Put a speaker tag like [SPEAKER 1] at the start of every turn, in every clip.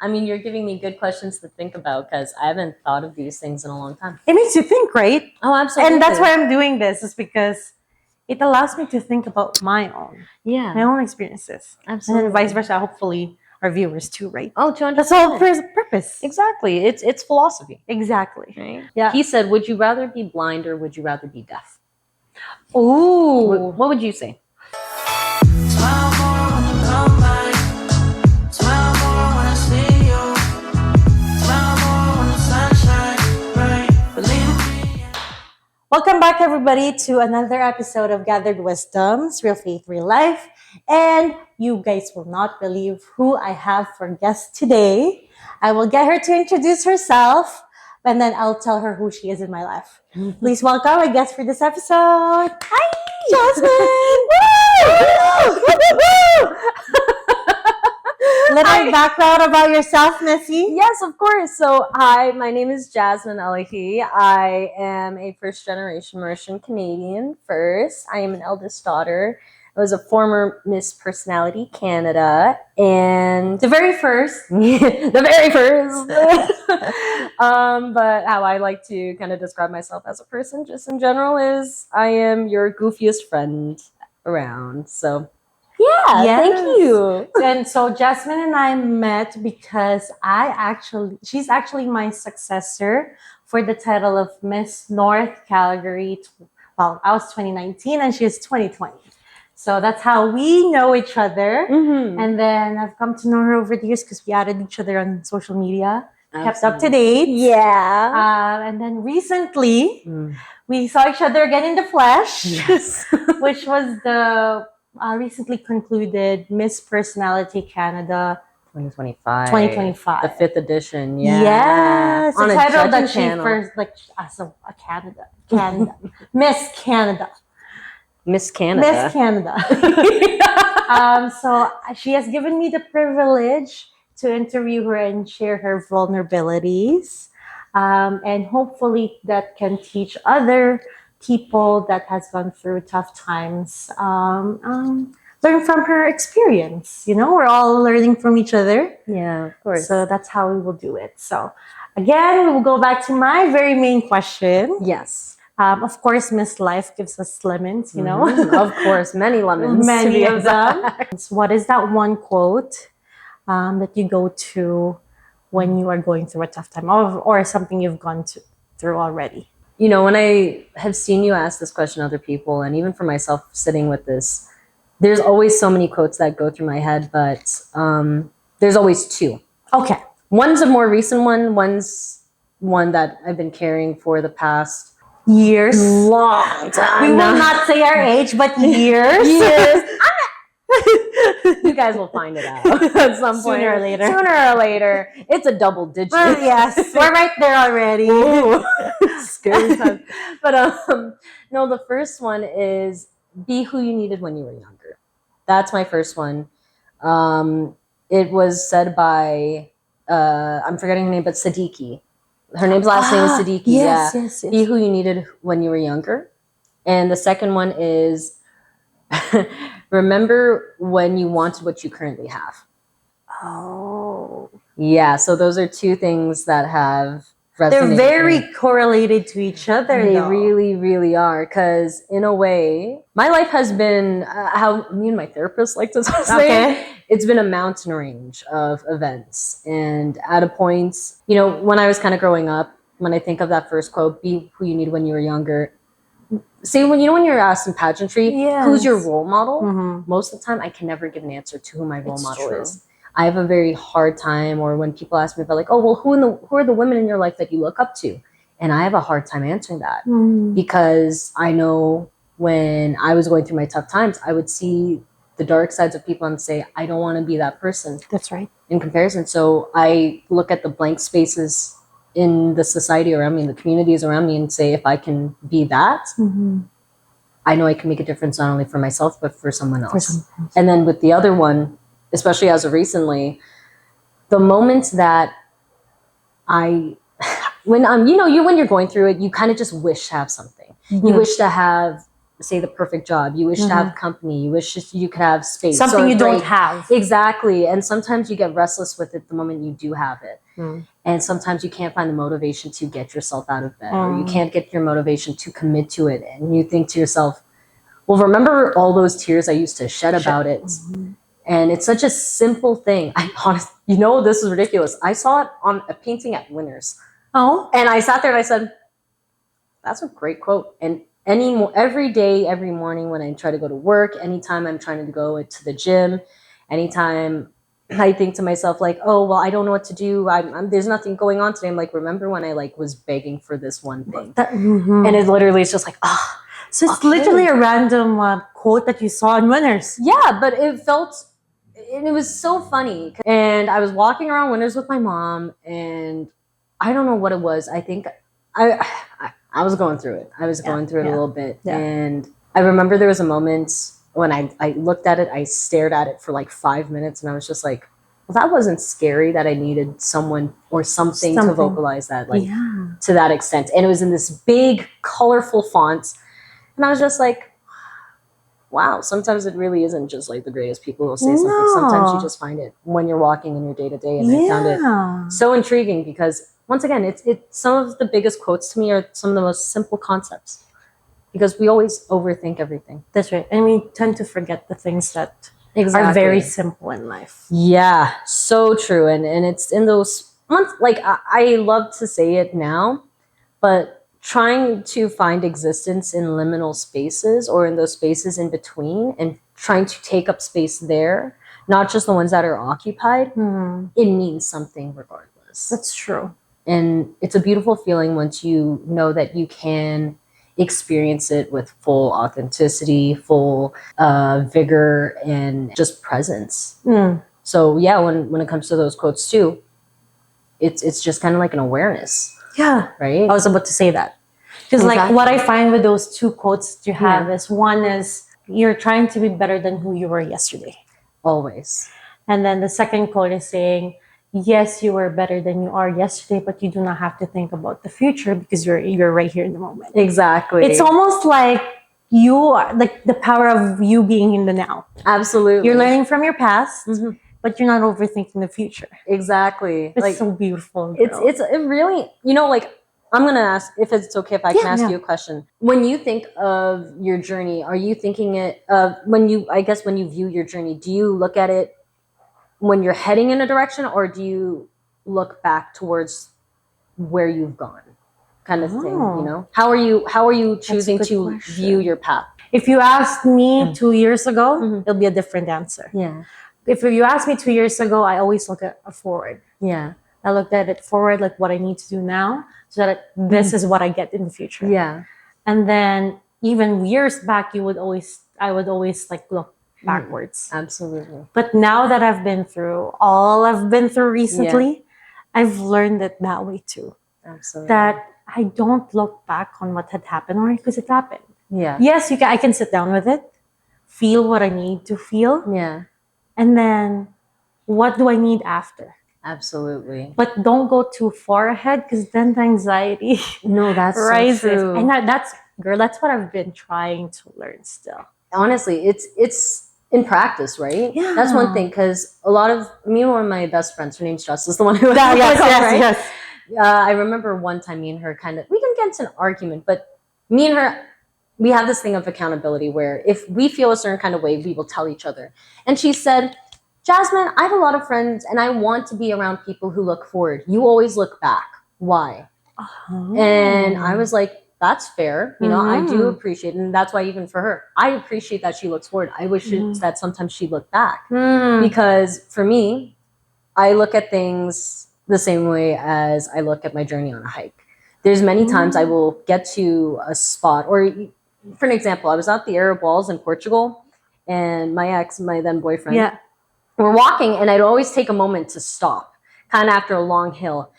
[SPEAKER 1] I mean, you're giving me good questions to think about because I haven't thought of these things in a long time.
[SPEAKER 2] It makes you think, right?
[SPEAKER 1] Oh, absolutely.
[SPEAKER 2] And that's why I'm doing this, is because it allows me to think about my own experiences.
[SPEAKER 1] Absolutely.
[SPEAKER 2] And then vice versa, hopefully our viewers too, right?
[SPEAKER 1] Oh, 200%.
[SPEAKER 2] That's the whole purpose.
[SPEAKER 1] Exactly. It's philosophy.
[SPEAKER 2] Exactly.
[SPEAKER 1] Right?
[SPEAKER 2] Yeah.
[SPEAKER 1] He said, would you rather be blind or would you rather be deaf?
[SPEAKER 2] Ooh.
[SPEAKER 1] What would you say?
[SPEAKER 2] Welcome back, everybody, to another episode of Gathered Wisdoms, Real Faith, Real Life. And you guys will not believe who I have for guest today. I will get her to introduce herself, and then I'll tell her who she is in my life. Please welcome my guest for this episode. Hi, Jasmine! Little background about yourself, Missy.
[SPEAKER 1] Yes, of course. So, hi, my name is Jasmine Elahee. I am a first-generation Mauritian Canadian first. I am an eldest daughter. I was a former Miss Personality Canada, and
[SPEAKER 2] The very first.
[SPEAKER 1] the very first. But how I like to kind of describe myself as a person, just in general, is I am your goofiest friend around. So. Yeah,
[SPEAKER 2] Yes.
[SPEAKER 1] Thank you.
[SPEAKER 2] And so Jasmine and I met because she's actually my successor for the title of Miss North Calgary. Well, I was 2019 and she's 2020. So that's how we know each other.
[SPEAKER 1] Mm-hmm.
[SPEAKER 2] And then I've come to know her over the years because we added each other on social media, kept up to
[SPEAKER 1] Absolutely.
[SPEAKER 2] date.
[SPEAKER 1] Yeah.
[SPEAKER 2] And then recently, we saw each other again in the flesh,
[SPEAKER 1] Yes.
[SPEAKER 2] which was the recently concluded Miss Personality Canada
[SPEAKER 1] 2025. The 5th edition. Yeah.
[SPEAKER 2] Yes.
[SPEAKER 1] On
[SPEAKER 2] the
[SPEAKER 1] a
[SPEAKER 2] title that
[SPEAKER 1] judging
[SPEAKER 2] she
[SPEAKER 1] channel.
[SPEAKER 2] first, like, as a Canada. Miss Canada.
[SPEAKER 1] Miss Canada.
[SPEAKER 2] Miss Canada. So she has given me the privilege to interview her and share her vulnerabilities. And hopefully that can teach other people that has gone through tough times, learn from her experience. You know, we're all learning from each other.
[SPEAKER 1] Yeah, of course.
[SPEAKER 2] So that's how we will do it. So again, we will go back to my very main question.
[SPEAKER 1] Yes.
[SPEAKER 2] Of course, Miss Life gives us lemons, you know.
[SPEAKER 1] Of course, many lemons.
[SPEAKER 2] Many of them. What is that one quote that you go to when you are going through a tough time, or something you've gone through already?
[SPEAKER 1] You know, when I have seen you ask this question to other people, and even for myself sitting with this, there's always so many quotes that go through my head, but there's always two.
[SPEAKER 2] Okay.
[SPEAKER 1] One's a more recent one. One's one that I've been carrying for the past
[SPEAKER 2] years.
[SPEAKER 1] Long time.
[SPEAKER 2] We will not say our age, but years.
[SPEAKER 1] Years. You guys will find it out at some point.
[SPEAKER 2] Sooner or later.
[SPEAKER 1] Sooner or later. It's a double digit.
[SPEAKER 2] Well, yes. We're right there already.
[SPEAKER 1] Scary time. But no, the first one is be who you needed when you were younger. That's my first one. It was said by I'm forgetting her name, but Siddiqui. Her name's last name is Siddiqui.
[SPEAKER 2] Yes.
[SPEAKER 1] Be who you needed when you were younger. And the second one is remember when you wanted what you currently have.
[SPEAKER 2] Oh.
[SPEAKER 1] Yeah, so those are two things that have resonated.
[SPEAKER 2] They're very correlated to each other.
[SPEAKER 1] They really, really are. Because in a way, my life has been, how me and my therapist like to say, it's been a mountain range of events. And at a point, you know, when I was kind of growing up, when I think of that first quote, be who you need when you were younger. See, when you're asked in pageantry, who's your role model?
[SPEAKER 2] Mm-hmm.
[SPEAKER 1] Most of the time, I can never give an answer to who my role model is. I have a very hard time, or when people ask me about like, oh, well, who are the women in your life that you look up to? And I have a hard time answering that because I know when I was going through my tough times, I would see the dark sides of people and say, I don't want to be that person.
[SPEAKER 2] That's right.
[SPEAKER 1] In comparison. So I look at the blank spaces in the society around me, in the communities around me, and say, if I can be that, I know I can make a difference not only for myself, but for someone else. And then with the other one, especially as of recently, the moments that when you're going through it, you kind of just wish to have something. You wish to have say, the perfect job. You wish to have company. You wish you could have space.
[SPEAKER 2] Something you don't have.
[SPEAKER 1] Exactly. And sometimes you get restless with it the moment you do have it. And sometimes you can't find the motivation to get yourself out of bed, or you can't get your motivation to commit to it. And you think to yourself, well, remember all those tears I used to shed about it. And it's such a simple thing. I honestly, this is ridiculous. I saw it on a painting at Winners.
[SPEAKER 2] Oh.
[SPEAKER 1] And I sat there and I said, that's a great quote. And every day, every morning when I try to go to work, anytime I'm trying to go to the gym, anytime I think to myself, like, oh, well, I don't know what to do. There's nothing going on today. I'm like, remember when I was begging for this one thing? And it literally is just like, oh.
[SPEAKER 2] So it's literally a random quote that you saw in Winners.
[SPEAKER 1] Yeah, but it was so funny. And I was walking around Winners with my mom, and I don't know what it was. I think I was going through it. I was going through it a little bit. Yeah. And I remember there was a moment when I looked at it, I stared at it for like 5 minutes, and I was just like, well, that wasn't scary that I needed someone or something to vocalize that, to that extent. And it was in this big, colorful font. And I was just like, wow, sometimes it really isn't just like the greatest people who say something. Sometimes you just find it when you're walking in your day-to-day. And I found it so intriguing because, once again, it's some of the biggest quotes to me are some of the most simple concepts, because we always overthink everything.
[SPEAKER 2] That's right. And we tend to forget the things that are very simple in life.
[SPEAKER 1] Yeah, so true. And it's in those months, I love to say it now, but trying to find existence in liminal spaces, or in those spaces in between, and trying to take up space there, not just the ones that are occupied, it means something regardless.
[SPEAKER 2] That's true.
[SPEAKER 1] And it's a beautiful feeling once you know that you can experience it with full authenticity, full vigor, and just presence. So yeah, when it comes to those quotes too, it's just kind of like an awareness.
[SPEAKER 2] Yeah.
[SPEAKER 1] Right?
[SPEAKER 2] I was about to say that. Because what I find with those two quotes that you have is, one is, you're trying to be better than who you were yesterday.
[SPEAKER 1] Always.
[SPEAKER 2] And then the second quote is saying, yes, you were better than you are yesterday, but you do not have to think about the future because you're right here in the moment.
[SPEAKER 1] Exactly.
[SPEAKER 2] It's almost like you are, like, the power of you being in the now.
[SPEAKER 1] Absolutely.
[SPEAKER 2] You're learning from your past, but you're not overthinking the future.
[SPEAKER 1] Exactly.
[SPEAKER 2] It's so beautiful.
[SPEAKER 1] It really, I'm going to ask, if it's okay if I can ask you a question. When you think of your journey, are you thinking it when you view your journey, do you look at it when you're heading in a direction, or do you look back towards where you've gone, kind of thing? How are you choosing to view your path?
[SPEAKER 2] If you asked me 2 years ago, it'll be a different answer.
[SPEAKER 1] Yeah.
[SPEAKER 2] If you asked me 2 years ago, I always look at forward.
[SPEAKER 1] Yeah.
[SPEAKER 2] I looked at it forward, like what I need to do now, so that this is what I get in the future.
[SPEAKER 1] Yeah.
[SPEAKER 2] And then even years back, I would always look backwards.
[SPEAKER 1] Absolutely.
[SPEAKER 2] But now that I've been through all I've been through recently, I've learned it that way too.
[SPEAKER 1] Absolutely.
[SPEAKER 2] That I don't look back on what had happened, or because it happened.
[SPEAKER 1] Yeah.
[SPEAKER 2] Yes, I can sit down with it, feel what I need to feel.
[SPEAKER 1] Yeah.
[SPEAKER 2] And then what do I need after?
[SPEAKER 1] Absolutely.
[SPEAKER 2] But don't go too far ahead, because then the anxiety rises.
[SPEAKER 1] So true.
[SPEAKER 2] And that's what I've been trying to learn still.
[SPEAKER 1] Honestly, it's in practice, right?
[SPEAKER 2] Yeah.
[SPEAKER 1] That's one thing, because one of my best friends, her name's Jess, is the one who
[SPEAKER 2] yes.
[SPEAKER 1] I remember one time we can get into an argument, but me and her, we have this thing of accountability where if we feel a certain kind of way, we will tell each other. And she said, Jasmine, I have a lot of friends and I want to be around people who look forward. You always look back. Why? And I was like, that's fair. I do appreciate it. And that's why even for her, I appreciate that she looks forward. I wish that sometimes she looked back. Because for me, I look at things the same way as I look at my journey on a hike. There's many times I will get to a spot, or for an example, I was at the Arab Walls in Portugal, and my then boyfriend, we're walking, and I'd always take a moment to stop, kind of after a long hill.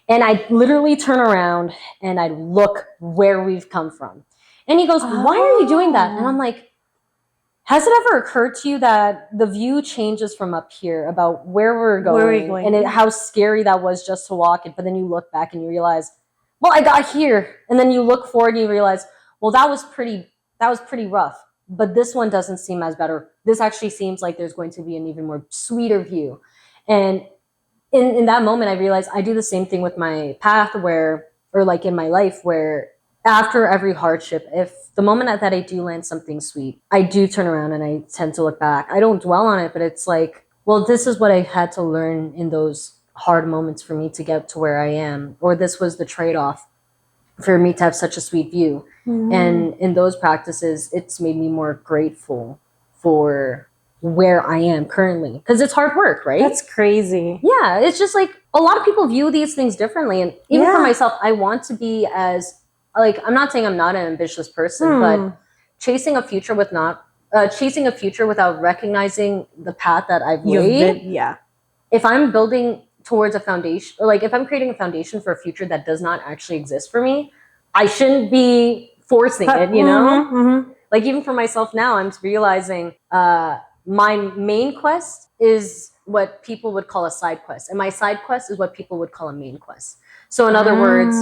[SPEAKER 1] And I'd literally turn around and I'd look where we've come from. And he goes, why are you doing that? And I'm like, has it ever occurred to you that the view changes from up here about where we're going, and how scary that was just to walk it? But then you look back and you realize, well, I got here. And then you look forward and you realize, well, that was pretty that was pretty rough. But this one doesn't seem as better. This actually seems like there's going to be an even more sweeter view. And in that moment, I realized I do the same thing with my path or like in my life, where after every hardship, if the moment that I do land something sweet, I do turn around and I tend to look back. I don't dwell on it, but it's like, well, this is what I had to learn in those hard moments for me to get to where I am, or this was the trade-off for me to have such a sweet view. And in those practices, it's made me more grateful for where I am currently, because it's hard work, right?
[SPEAKER 2] That's crazy.
[SPEAKER 1] Yeah, it's just like a lot of people view these things differently, and even for myself, I want to be as, like, I'm not saying I'm not an ambitious person, but chasing a future without recognizing the path that I've laid. If I'm building towards a foundation, or like if I'm creating a foundation for a future that does not actually exist for me, I shouldn't be forcing it, you know? Like, even for myself now, I'm realizing my main quest is what people would call a side quest, and my side quest is what people would call a main quest. So in other words,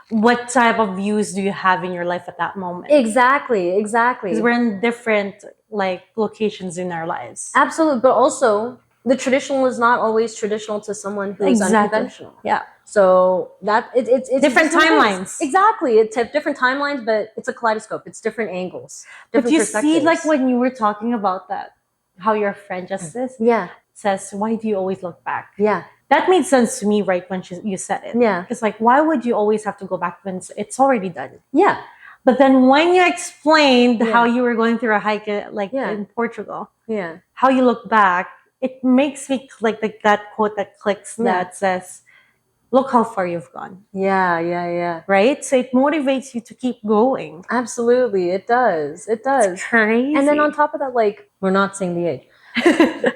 [SPEAKER 2] what type of views do you have in your life at that moment?
[SPEAKER 1] Exactly.
[SPEAKER 2] Because we're in different like locations in our lives.
[SPEAKER 1] Absolutely, but also the traditional is not always traditional to someone who's unconventional.
[SPEAKER 2] Yeah.
[SPEAKER 1] So that it's
[SPEAKER 2] different timelines.
[SPEAKER 1] Exactly, it's different timelines, but it's a kaleidoscope. It's different angles, different
[SPEAKER 2] but you
[SPEAKER 1] perspectives.
[SPEAKER 2] see, like when you were talking about that, how your friend just says, "Why do you always look back?"
[SPEAKER 1] Yeah,
[SPEAKER 2] that made sense to me right when you said it.
[SPEAKER 1] Yeah,
[SPEAKER 2] it's like, why would you always have to go back when it's already done?
[SPEAKER 1] Yeah.
[SPEAKER 2] But then when you explained how you were going through a hike, like in Portugal, how you look back, it makes me click, like that quote that clicks that says, look how far you've gone.
[SPEAKER 1] Yeah.
[SPEAKER 2] Right? So it motivates you to keep going.
[SPEAKER 1] Absolutely, it does. It does.
[SPEAKER 2] It's crazy.
[SPEAKER 1] And then on top of that, like, we're not saying the age.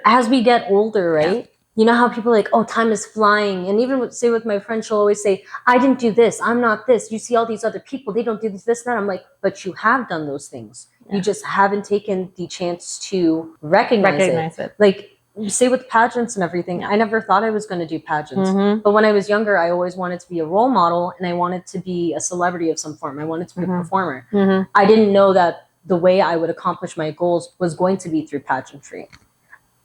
[SPEAKER 1] As we get older, right? You know how people are like, oh, time is flying. And even with my friend, she'll always say, I didn't do this. I'm not this. You see all these other people. They don't do this, that. I'm like, but you have done those things. You just haven't taken the chance to recognize it. Like, say with pageants and everything, I never thought I was going to do pageants. But when I was younger, I always wanted to be a role model, and I wanted to be a celebrity of some form. I wanted to be a performer. I didn't know that the way I would accomplish my goals was going to be through pageantry.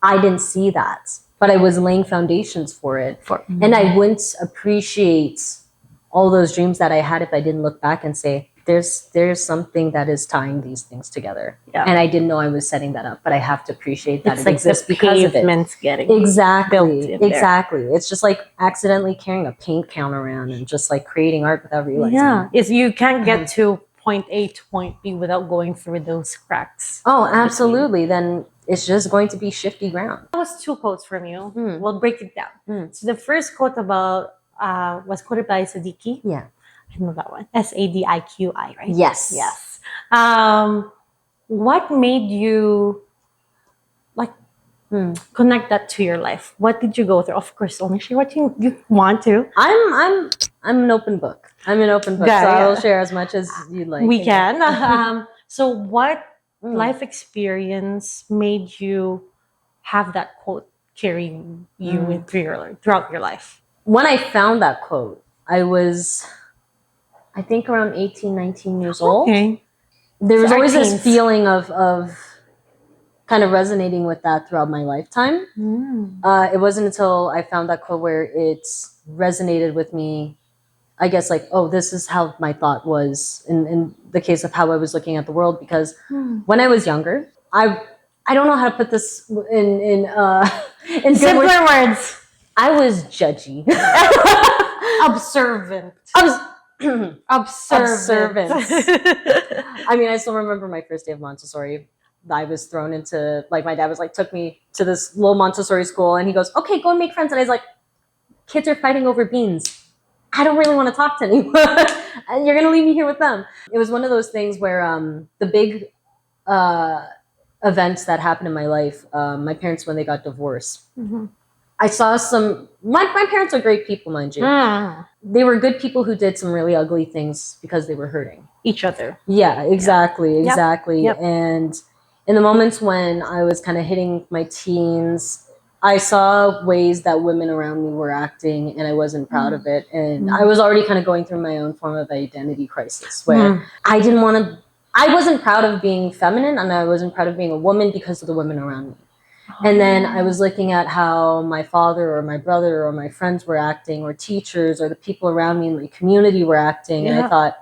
[SPEAKER 1] I didn't see that, but I was laying foundations for it. And I wouldn't appreciate all those dreams that I had if I didn't look back and say, there's something that is tying these things together. And I didn't know I was setting that up, but I have to appreciate that
[SPEAKER 2] it's
[SPEAKER 1] it
[SPEAKER 2] like
[SPEAKER 1] exists
[SPEAKER 2] the
[SPEAKER 1] because of it.
[SPEAKER 2] Getting
[SPEAKER 1] Exactly. It's just like accidentally carrying a paint can around and just like creating art without realizing it.
[SPEAKER 2] You can't get to point A to point B without going through those cracks.
[SPEAKER 1] Oh, absolutely. Then it's just going to be shifty ground.
[SPEAKER 2] That was 2 quotes from you. We'll break it down. So the first quote was quoted by Sadiki.
[SPEAKER 1] Yeah.
[SPEAKER 2] I know that one. Sadiqi, right?
[SPEAKER 1] Yes.
[SPEAKER 2] What made you connect that to your life? What did you go through? Of course, only share what you want to.
[SPEAKER 1] I'm an open book. So I will share as much as you'd like.
[SPEAKER 2] We can. So what life experience made you have that quote carrying you throughout your life?
[SPEAKER 1] When I found that quote, I was, I think, around 18, 19 years old.
[SPEAKER 2] Okay.
[SPEAKER 1] There was always this feeling of kind of resonating with that throughout my lifetime. It wasn't until I found that quote where it resonated with me, I guess, like, oh, this is how my thought was in the case of how I was looking at the world. Because when I was younger, I don't know how to put this in
[SPEAKER 2] simpler words.
[SPEAKER 1] I was judgy.
[SPEAKER 2] Observant.
[SPEAKER 1] Observant. I mean, I still remember my first day of Montessori. I was thrown into, like, my dad was like, took me to this little Montessori school, and he goes, okay, go and make friends. And I was like, kids are fighting over beans. I don't really want to talk to anyone. And you're going to leave me here with them. It was one of those things where the big events that happened in my life, my parents, when they got divorced, I saw my parents are great people, mind you. They were good people who did some really ugly things because they were hurting
[SPEAKER 2] each other.
[SPEAKER 1] Yeah, exactly. Yep. And in the moments when I was kind of hitting my teens, I saw ways that women around me were acting, and I wasn't proud of it. And I was already kind of going through my own form of identity crisis, where I didn't want to I wasn't proud of being feminine, and I wasn't proud of being a woman because of the women around me. And then I was looking at how my father or my brother or my friends were acting, or teachers or the people around me in my community were acting. And I thought,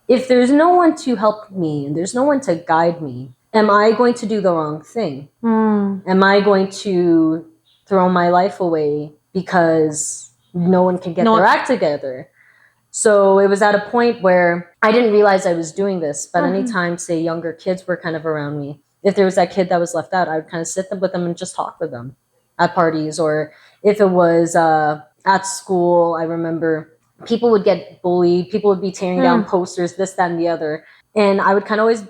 [SPEAKER 1] if there's no one to help me and there's no one to guide me, am I going to do the wrong thing? Am I going to throw my life away because no one can get their act together? So it was at a point where I didn't realize I was doing this, but anytime, say, younger kids were kind of around me, if there was that kid that was left out, I would kind of sit with them and just talk with them at parties. Or if it was at school, I remember people would get bullied, people would be tearing down posters, this, that, and the other. And I would kind of always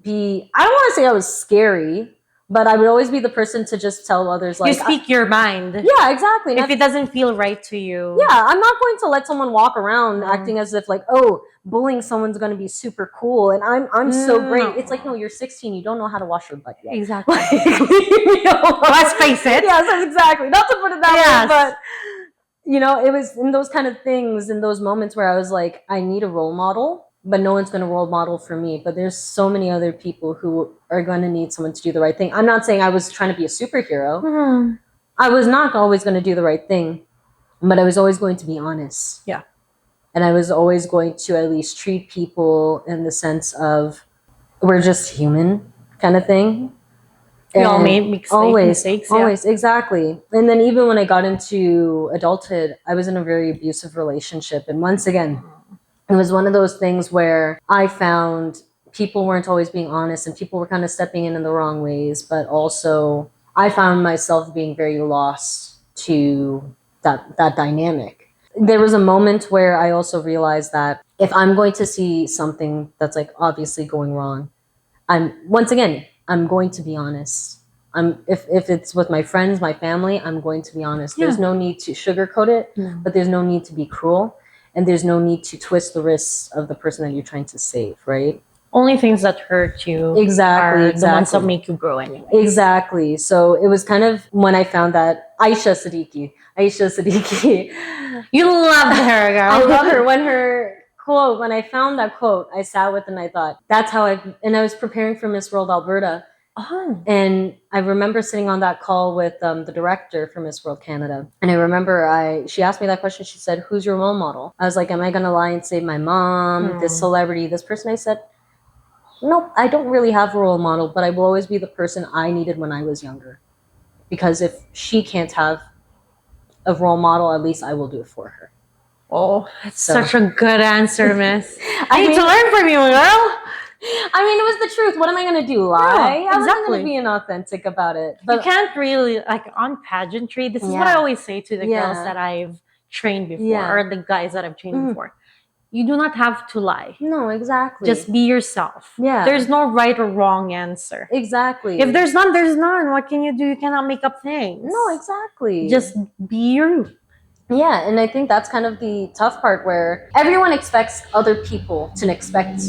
[SPEAKER 1] be, I don't want to say I was scary, but I would always be the person to just tell others, like,
[SPEAKER 2] you speak your mind.
[SPEAKER 1] Yeah, exactly.
[SPEAKER 2] If it doesn't feel right to you.
[SPEAKER 1] Yeah, I'm not going to let someone walk around acting as if, like, oh, bullying someone's going to be super cool and I'm so great. It's like, no, you're 16. You don't know how to wash your butt yet.
[SPEAKER 2] Exactly.
[SPEAKER 1] Let's face it. Yes, exactly. Not to put it that way, but, you know, it was in those kind of things, in those moments where I was like, I need a role model, but no one's going to role model for me. But there's so many other people who are going to need someone to do the right thing. I'm not saying I was trying to be a superhero. I was not always going to do the right thing, but I was always going to be honest.
[SPEAKER 2] Yeah.
[SPEAKER 1] And I was always going to at least treat people in the sense of, we're just human kind of thing.
[SPEAKER 2] We all make mistakes.
[SPEAKER 1] Always, exactly. And then even when I got into adulthood, I was in a very abusive relationship. And once again, it was one of those things where I found people weren't always being honest and people were kind of stepping in the wrong ways. But also, I found myself being very lost to that dynamic. There was a moment where I also realized that if I'm going to see something that's like obviously going wrong, I'm going to be honest. If it's with my friends, my family, I'm going to be honest. There's no need to sugarcoat it, but there's no need to be cruel, and there's no need to twist the wrists of the person that you're trying to save, right?
[SPEAKER 2] Only things that hurt you are the ones that make you grow anyway. Exactly.
[SPEAKER 1] So it was kind of when I found that Aisha Siddiqui.
[SPEAKER 2] You loved her, girl.
[SPEAKER 1] I love her. When I found that quote, I sat with and I thought, that's how and I was preparing for Miss World Alberta. And I remember sitting on that call with the director for Miss World Canada. And I remember she asked me that question. She said, who's your role model? I was like, am I going to lie and say my mom, this celebrity, this person? I said, nope, I don't really have a role model, but I will always be the person I needed when I was younger. Because if she can't have a role model, at least I will do it for her.
[SPEAKER 2] Oh, that's such a good answer, miss. I need to learn from you, girl.
[SPEAKER 1] I mean, it was the truth. What am I going to do? Lie?
[SPEAKER 2] Yeah,
[SPEAKER 1] I wasn't going to be inauthentic about it.
[SPEAKER 2] But you can't really, like, on pageantry, this is what I always say to the girls that I've trained before, or the guys that I've trained before. You do not have to lie.
[SPEAKER 1] No, exactly.
[SPEAKER 2] Just be yourself. Yeah. There's no right or wrong answer.
[SPEAKER 1] Exactly.
[SPEAKER 2] If there's none, there's none. What can you do? You cannot make up things.
[SPEAKER 1] No, exactly.
[SPEAKER 2] Just be you.
[SPEAKER 1] Yeah, and I think that's kind of the tough part where everyone expects other people to expect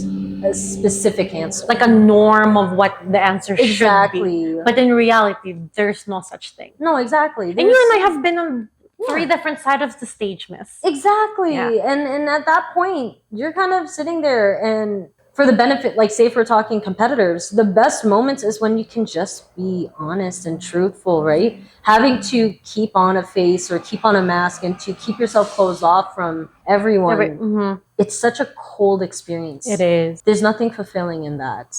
[SPEAKER 1] a specific answer.
[SPEAKER 2] Like a norm of what the answer should be. But in reality, there's no such thing.
[SPEAKER 1] No, exactly.
[SPEAKER 2] And you and I have been on 3 different sides of the stage, miss.
[SPEAKER 1] Exactly. Yeah. And at that point, you're kind of sitting there and for the benefit, like say if we're talking competitors, the best moments is when you can just be honest and truthful, right? Having to keep on a face or keep on a mask and to keep yourself closed off from everyone. It's such a cold experience.
[SPEAKER 2] It is.
[SPEAKER 1] There's nothing fulfilling in that.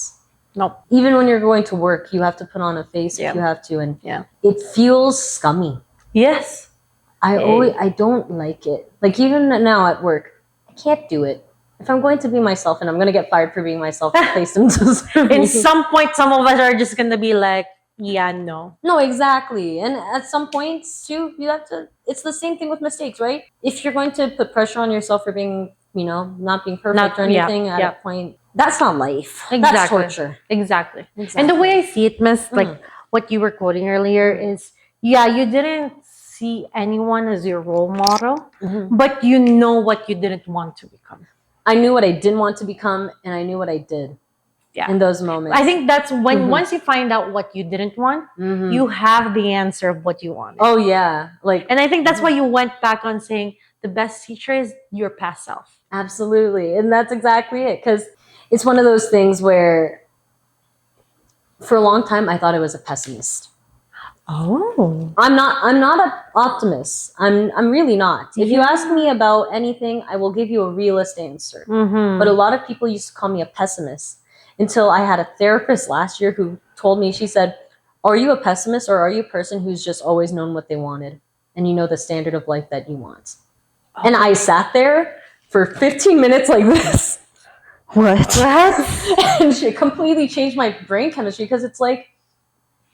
[SPEAKER 2] Nope.
[SPEAKER 1] Even when you're going to work, you have to put on a face if you have to. And it feels scummy.
[SPEAKER 2] Yes.
[SPEAKER 1] I don't like it. Like even now at work, I can't do it. If I'm going to be myself and I'm going to get fired for being myself, place them to
[SPEAKER 2] in some point, some of us are just going to be like, yeah, no.
[SPEAKER 1] No, exactly. And at some points too, you have to, it's the same thing with mistakes, right? If you're going to put pressure on yourself for being, not being perfect or anything at a point, that's not life. Exactly. That's torture.
[SPEAKER 2] Exactly. And the way I see it, miss, like what you were quoting earlier is, you didn't see anyone as your role model, but you know what you didn't want to become.
[SPEAKER 1] I knew what I didn't want to become, and I knew what I did in those moments.
[SPEAKER 2] I think that's when once you find out what you didn't want, you have the answer of what you wanted.
[SPEAKER 1] Oh yeah,
[SPEAKER 2] and I think that's why you went back on saying the best teacher is your past self.
[SPEAKER 1] Absolutely, and that's exactly it. Because it's one of those things where for a long time I thought I was a pessimist.
[SPEAKER 2] Oh.
[SPEAKER 1] I'm not an optimist. I'm really not. If you ask me about anything, I will give you a realist answer.
[SPEAKER 2] Mm-hmm.
[SPEAKER 1] But a lot of people used to call me a pessimist until I had a therapist last year who told me, she said, "Are you a pessimist or are you a person who's just always known what they wanted and you know the standard of life that you want?"
[SPEAKER 2] Oh.
[SPEAKER 1] And I sat there for 15 minutes like this.
[SPEAKER 2] What?
[SPEAKER 1] And she completely changed my brain chemistry because it's like,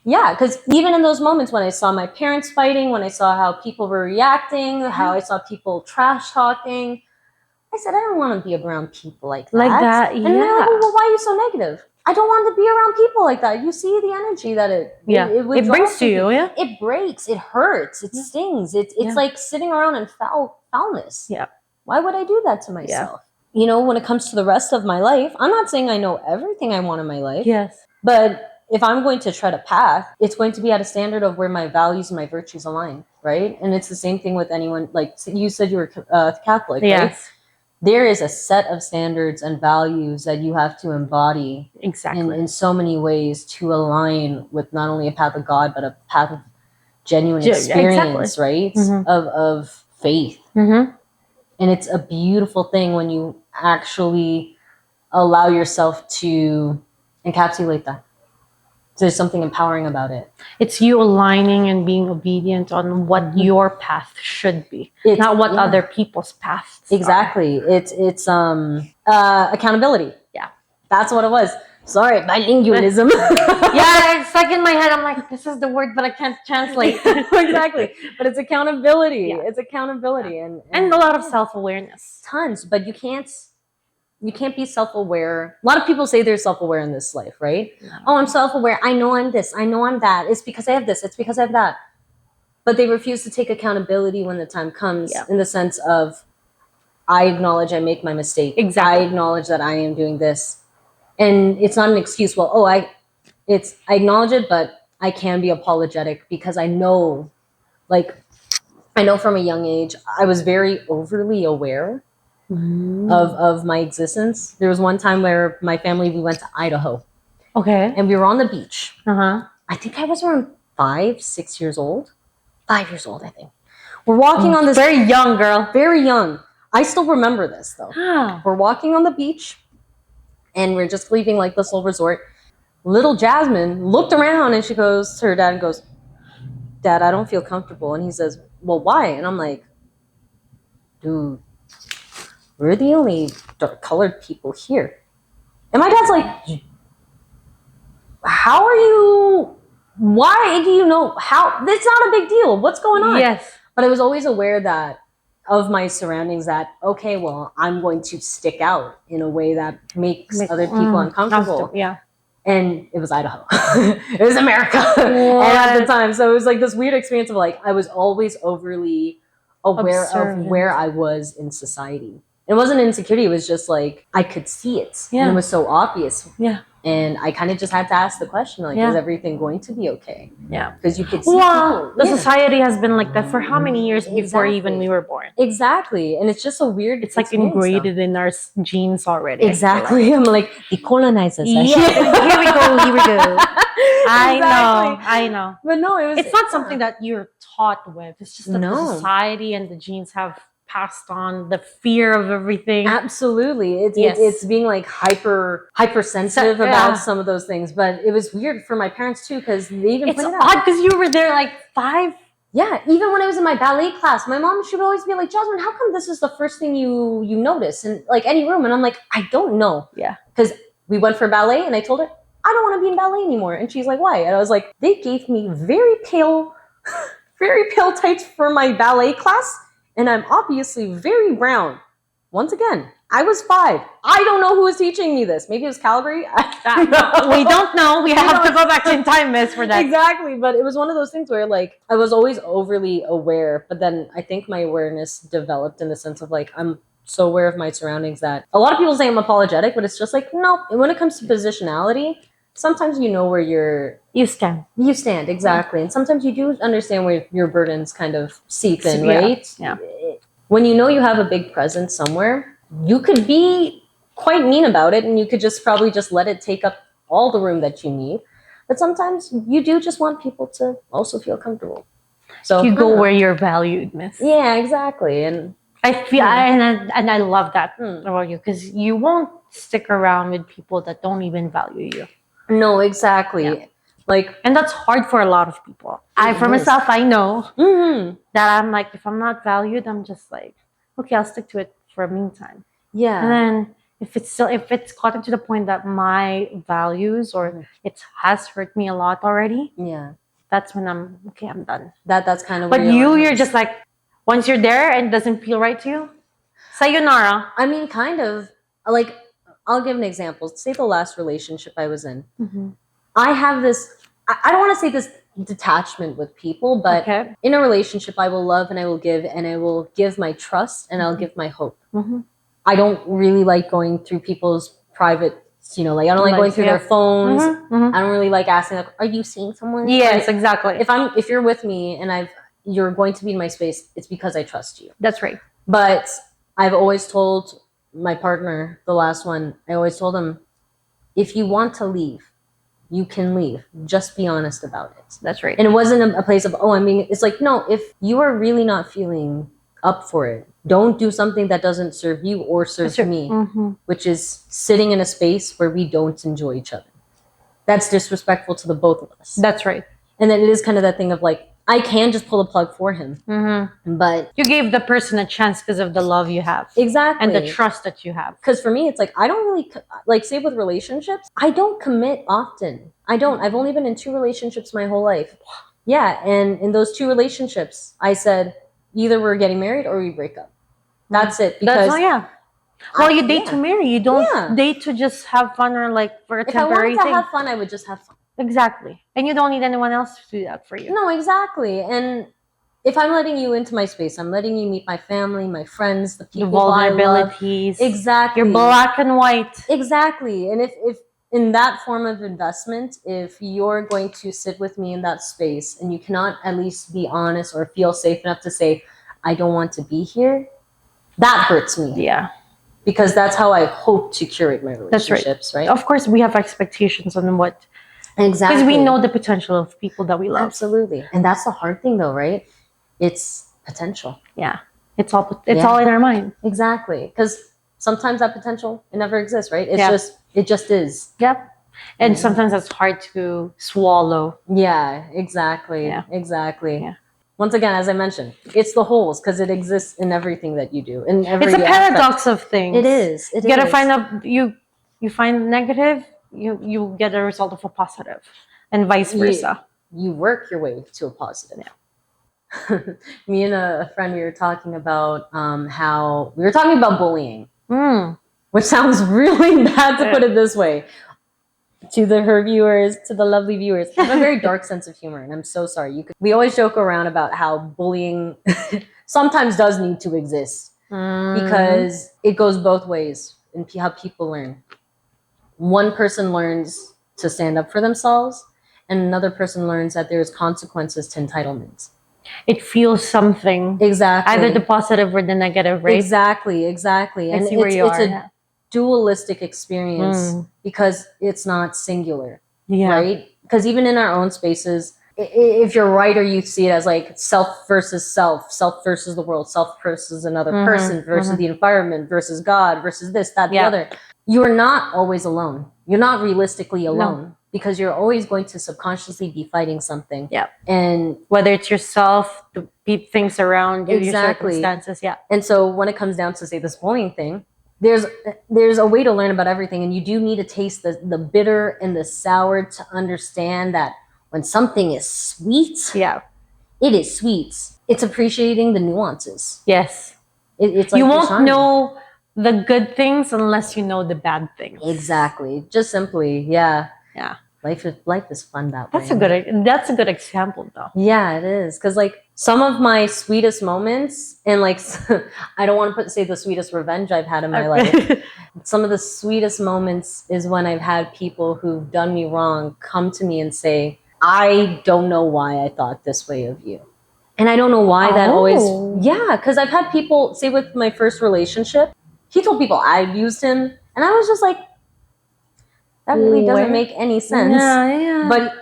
[SPEAKER 1] yeah, because even in those moments when I saw my parents fighting, when I saw how people were reacting, how I saw people trash talking, I said, I don't want to be around people like that.
[SPEAKER 2] Like that,
[SPEAKER 1] And they're like, well, why are you so negative? I don't want to be around people like that. You see the energy that it
[SPEAKER 2] brings to you, yeah?
[SPEAKER 1] It breaks, it hurts, it stings. It's like sitting around in foulness.
[SPEAKER 2] Yeah.
[SPEAKER 1] Why would I do that to myself? You know, when it comes to the rest of my life, I'm not saying I know everything I want in my life.
[SPEAKER 2] Yes.
[SPEAKER 1] But if I'm going to tread a path, it's going to be at a standard of where my values and my virtues align, right? And it's the same thing with anyone. Like you said, you were Catholic, right?
[SPEAKER 2] Yes.
[SPEAKER 1] There is a set of standards and values that you have to embody in so many ways to align with not only a path of God, but a path of genuine experience, right?
[SPEAKER 2] Mm-hmm.
[SPEAKER 1] Of faith.
[SPEAKER 2] Mm-hmm.
[SPEAKER 1] And it's a beautiful thing when you actually allow yourself to encapsulate that. There's something empowering about it.
[SPEAKER 2] It's you aligning and being obedient on what your path should be, not what other people's paths
[SPEAKER 1] exactly
[SPEAKER 2] are.
[SPEAKER 1] It's accountability.
[SPEAKER 2] Yeah,
[SPEAKER 1] that's what it was. Sorry, bilingualism.
[SPEAKER 2] Yeah, it's like in my head, I'm like, this is the word, but I can't translate.
[SPEAKER 1] Exactly, but it's accountability. It's accountability. And
[SPEAKER 2] a lot of self-awareness.
[SPEAKER 1] Tons, but you can't be self-aware. A lot of people say they're self-aware in this life, right? No. Oh, I'm self-aware. I know I'm this. I know I'm that. It's because I have this. It's because I have that. But they refuse to take accountability when the time comes, in the sense of, I acknowledge I make my mistake.
[SPEAKER 2] Exactly.
[SPEAKER 1] I acknowledge that I am doing this. And it's not an excuse. Well, I acknowledge it, but I can be apologetic because I know from a young age, I was very overly aware of my existence. There was one time where my family, we went to Idaho.
[SPEAKER 2] Okay.
[SPEAKER 1] And we were on the beach.
[SPEAKER 2] Uh-huh.
[SPEAKER 1] I think I was around 5-6 years old. 5 years old, I think. We're walking on this...
[SPEAKER 2] Very young, girl.
[SPEAKER 1] Very young. I still remember this, though.
[SPEAKER 2] Ah.
[SPEAKER 1] We're walking on the beach, and we're just leaving like this little resort. Little Jasmine looked around, and she goes to her dad and goes, "Dad, I don't feel comfortable." And he says, "Well, why?" And I'm like, "Dude, we're the only colored people here." And my dad's like, "How are you? Why do you know how? It's not a big deal. What's going on?"
[SPEAKER 2] Yes.
[SPEAKER 1] But I was always aware that of my surroundings, that, okay, well, I'm going to stick out in a way that makes other people uncomfortable.
[SPEAKER 2] Yeah.
[SPEAKER 1] And it was Idaho. It was America. And at the time. So it was like this weird experience of like, I was always overly aware of where I was in society. It wasn't insecurity. It was just like, I could see it. Yeah. And it was so obvious.
[SPEAKER 2] Yeah.
[SPEAKER 1] And I kind of just had to ask the question, like, is everything going to be okay?
[SPEAKER 2] Yeah.
[SPEAKER 1] Because you could see people.
[SPEAKER 2] The society has been like that for how many years before even we were born?
[SPEAKER 1] Exactly. And it's just a weird
[SPEAKER 2] It's like ingrained in our genes already.
[SPEAKER 1] Exactly. I'm like, they colonized us.
[SPEAKER 2] Yeah. Here we go. I know.
[SPEAKER 1] But no,
[SPEAKER 2] it's not something that you're taught with. It's just that the society and the genes have passed on the fear of everything.
[SPEAKER 1] Absolutely. It's being like hypersensitive about some of those things. But it was weird for my parents too, because they even
[SPEAKER 2] it's odd because you were there like 5.
[SPEAKER 1] Yeah, even when I was in my ballet class, my mom, she would always be like, "Jasmine, how come this is the first thing you notice in like any room?" And I'm like, "I don't know."
[SPEAKER 2] Yeah.
[SPEAKER 1] Because we went for ballet and I told her, "I don't want to be in ballet anymore." And she's like, "Why?" And I was like, "They gave me very pale tights for my ballet class. And I'm obviously very brown." Once again, I was 5. I don't know who was teaching me this. Maybe it was Calgary.
[SPEAKER 2] We don't know. We have to go back in time, miss, for that.
[SPEAKER 1] Exactly. But it was one of those things where like I was always overly aware. But then I think my awareness developed in the sense of like, I'm so aware of my surroundings that a lot of people say I'm apologetic, but it's just like, no. And when it comes to positionality, sometimes you know where you stand. Exactly. And sometimes you do understand where your burdens kind of seep in, right?
[SPEAKER 2] Yeah.
[SPEAKER 1] When you know you have a big presence somewhere, you could be quite mean about it, and you could just probably just let it take up all the room that you need. But sometimes you do just want people to also feel comfortable. So
[SPEAKER 2] You go where you're valued, miss.
[SPEAKER 1] Yeah, exactly. And
[SPEAKER 2] I feel, and I love that about you, because you won't stick around with people that don't even value you.
[SPEAKER 1] no, exactly.
[SPEAKER 2] Yeah.
[SPEAKER 1] Like,
[SPEAKER 2] And that's hard for a lot of people. For myself, I know that I'm like, if I'm not valued, I'm just like, okay, I'll stick to it for a meantime.
[SPEAKER 1] yeah.
[SPEAKER 2] And then if it's gotten to the point that my values or it has hurt me a lot already,
[SPEAKER 1] Yeah.
[SPEAKER 2] that's when I'm okay, I'm done.
[SPEAKER 1] That's kind of.
[SPEAKER 2] But you're just like, once you're there and it doesn't feel right to you, sayonara.
[SPEAKER 1] I mean, kind of. Like, I'll give an example. Say the last relationship I was in. I have this. I don't want to say this detachment with people, but in a relationship, I will love and I will give, and I will give my trust and I'll give my hope. I don't really like going through people's private, like I don't like going through their phones. I don't really like asking, like, are you seeing someone?
[SPEAKER 2] Yes, exactly.
[SPEAKER 1] If you're with me and you're going to be in my space, it's because I trust you.
[SPEAKER 2] That's right.
[SPEAKER 1] But I've always told my partner, the last one, I always told him, if you want to leave, you can leave. Just be honest about it.
[SPEAKER 2] That's right.
[SPEAKER 1] And it wasn't a place of, it's like, no, if you are really not feeling up for it, don't do something that doesn't serve you or serve me, which is sitting in a space where we don't enjoy each other. That's disrespectful to the both of us.
[SPEAKER 2] That's right.
[SPEAKER 1] And then it is kind of that thing of like, I can just pull the plug for him, but
[SPEAKER 2] you gave the person a chance because of the love you have.
[SPEAKER 1] Exactly.
[SPEAKER 2] And the trust that you have.
[SPEAKER 1] Because for me, it's like, I don't really, like, say with relationships, I don't commit often. I don't. I've only been in 2 relationships my whole life. Yeah. And in those 2 relationships, I said, either we're getting married or we break up. That's it. Because
[SPEAKER 2] well, you date to marry. You don't date to just have fun or like for a temporary thing.
[SPEAKER 1] If I wanted to have fun, I would just have fun.
[SPEAKER 2] Exactly. And you don't need anyone else to do that for you.
[SPEAKER 1] No, exactly. And if I'm letting you into my space, I'm letting you meet my family, my friends, the people,
[SPEAKER 2] the vulnerabilities.
[SPEAKER 1] Exactly.
[SPEAKER 2] You're black and white.
[SPEAKER 1] Exactly. And if in that form of investment, if you're going to sit with me in that space and you cannot at least be honest or feel safe enough to say, I don't want to be here, that hurts me.
[SPEAKER 2] Yeah.
[SPEAKER 1] Because that's how I hope to curate my relationships,
[SPEAKER 2] that's right? Of course, we have expectations on what.
[SPEAKER 1] Exactly.
[SPEAKER 2] Because we know the potential of people that we love.
[SPEAKER 1] Absolutely. And that's the hard thing though, right? It's potential.
[SPEAKER 2] Yeah. It's all in our mind.
[SPEAKER 1] Exactly. Because sometimes that potential, it never exists, right? It just is.
[SPEAKER 2] Yep. And sometimes it's hard to swallow.
[SPEAKER 1] Yeah, exactly. Yeah. Exactly.
[SPEAKER 2] Yeah.
[SPEAKER 1] Once again, as I mentioned, it's the holes because it exists in everything that you do. In every
[SPEAKER 2] it's a paradox of things.
[SPEAKER 1] It is.
[SPEAKER 2] You gotta find out, you find negative, you get a result of a positive, and vice versa.
[SPEAKER 1] You work your way to a positive. Yeah. Me and a friend, we were talking about how we were talking about bullying, which sounds really bad to put it this way. To her viewers, to the lovely viewers, I have a very dark sense of humor, and I'm so sorry. We always joke around about how bullying sometimes does need to exist because it goes both ways in how people learn. One person learns to stand up for themselves, and another person learns that there's consequences to entitlement.
[SPEAKER 2] It feels something.
[SPEAKER 1] Exactly.
[SPEAKER 2] Either the positive or the negative, right?
[SPEAKER 1] Exactly.
[SPEAKER 2] And see where you are.
[SPEAKER 1] It's a dualistic experience because it's not singular, right? Because even in our own spaces, if you're right or you see it as like self versus self versus the world, self versus another person versus the environment versus God versus this, that, the other, you are not always alone. You're not realistically alone because you're always going to subconsciously be fighting something.
[SPEAKER 2] Yeah.
[SPEAKER 1] And
[SPEAKER 2] whether it's yourself, the things around you, your circumstances. Yeah.
[SPEAKER 1] And so when it comes down to, say, this bullying thing, there's a way to learn about everything, and you do need to taste the bitter and the sour to understand that when something is sweet, it is sweet. It's appreciating the nuances.
[SPEAKER 2] Yes.
[SPEAKER 1] It's like
[SPEAKER 2] you won't know the good things unless you know the bad things.
[SPEAKER 1] Exactly. Just simply, yeah. Life is fun that way.
[SPEAKER 2] That's a good example, though.
[SPEAKER 1] Yeah, it is. Because like some of my sweetest moments, and like I don't want to say the sweetest revenge I've had in my life. Some of the sweetest moments is when I've had people who've done me wrong come to me and say, I don't know why I thought this way of you. And I don't know why that always... Yeah, because I've had people, say with my first relationship, he told people I abused him. And I was just like, that really doesn't make any sense.
[SPEAKER 2] Yeah.
[SPEAKER 1] But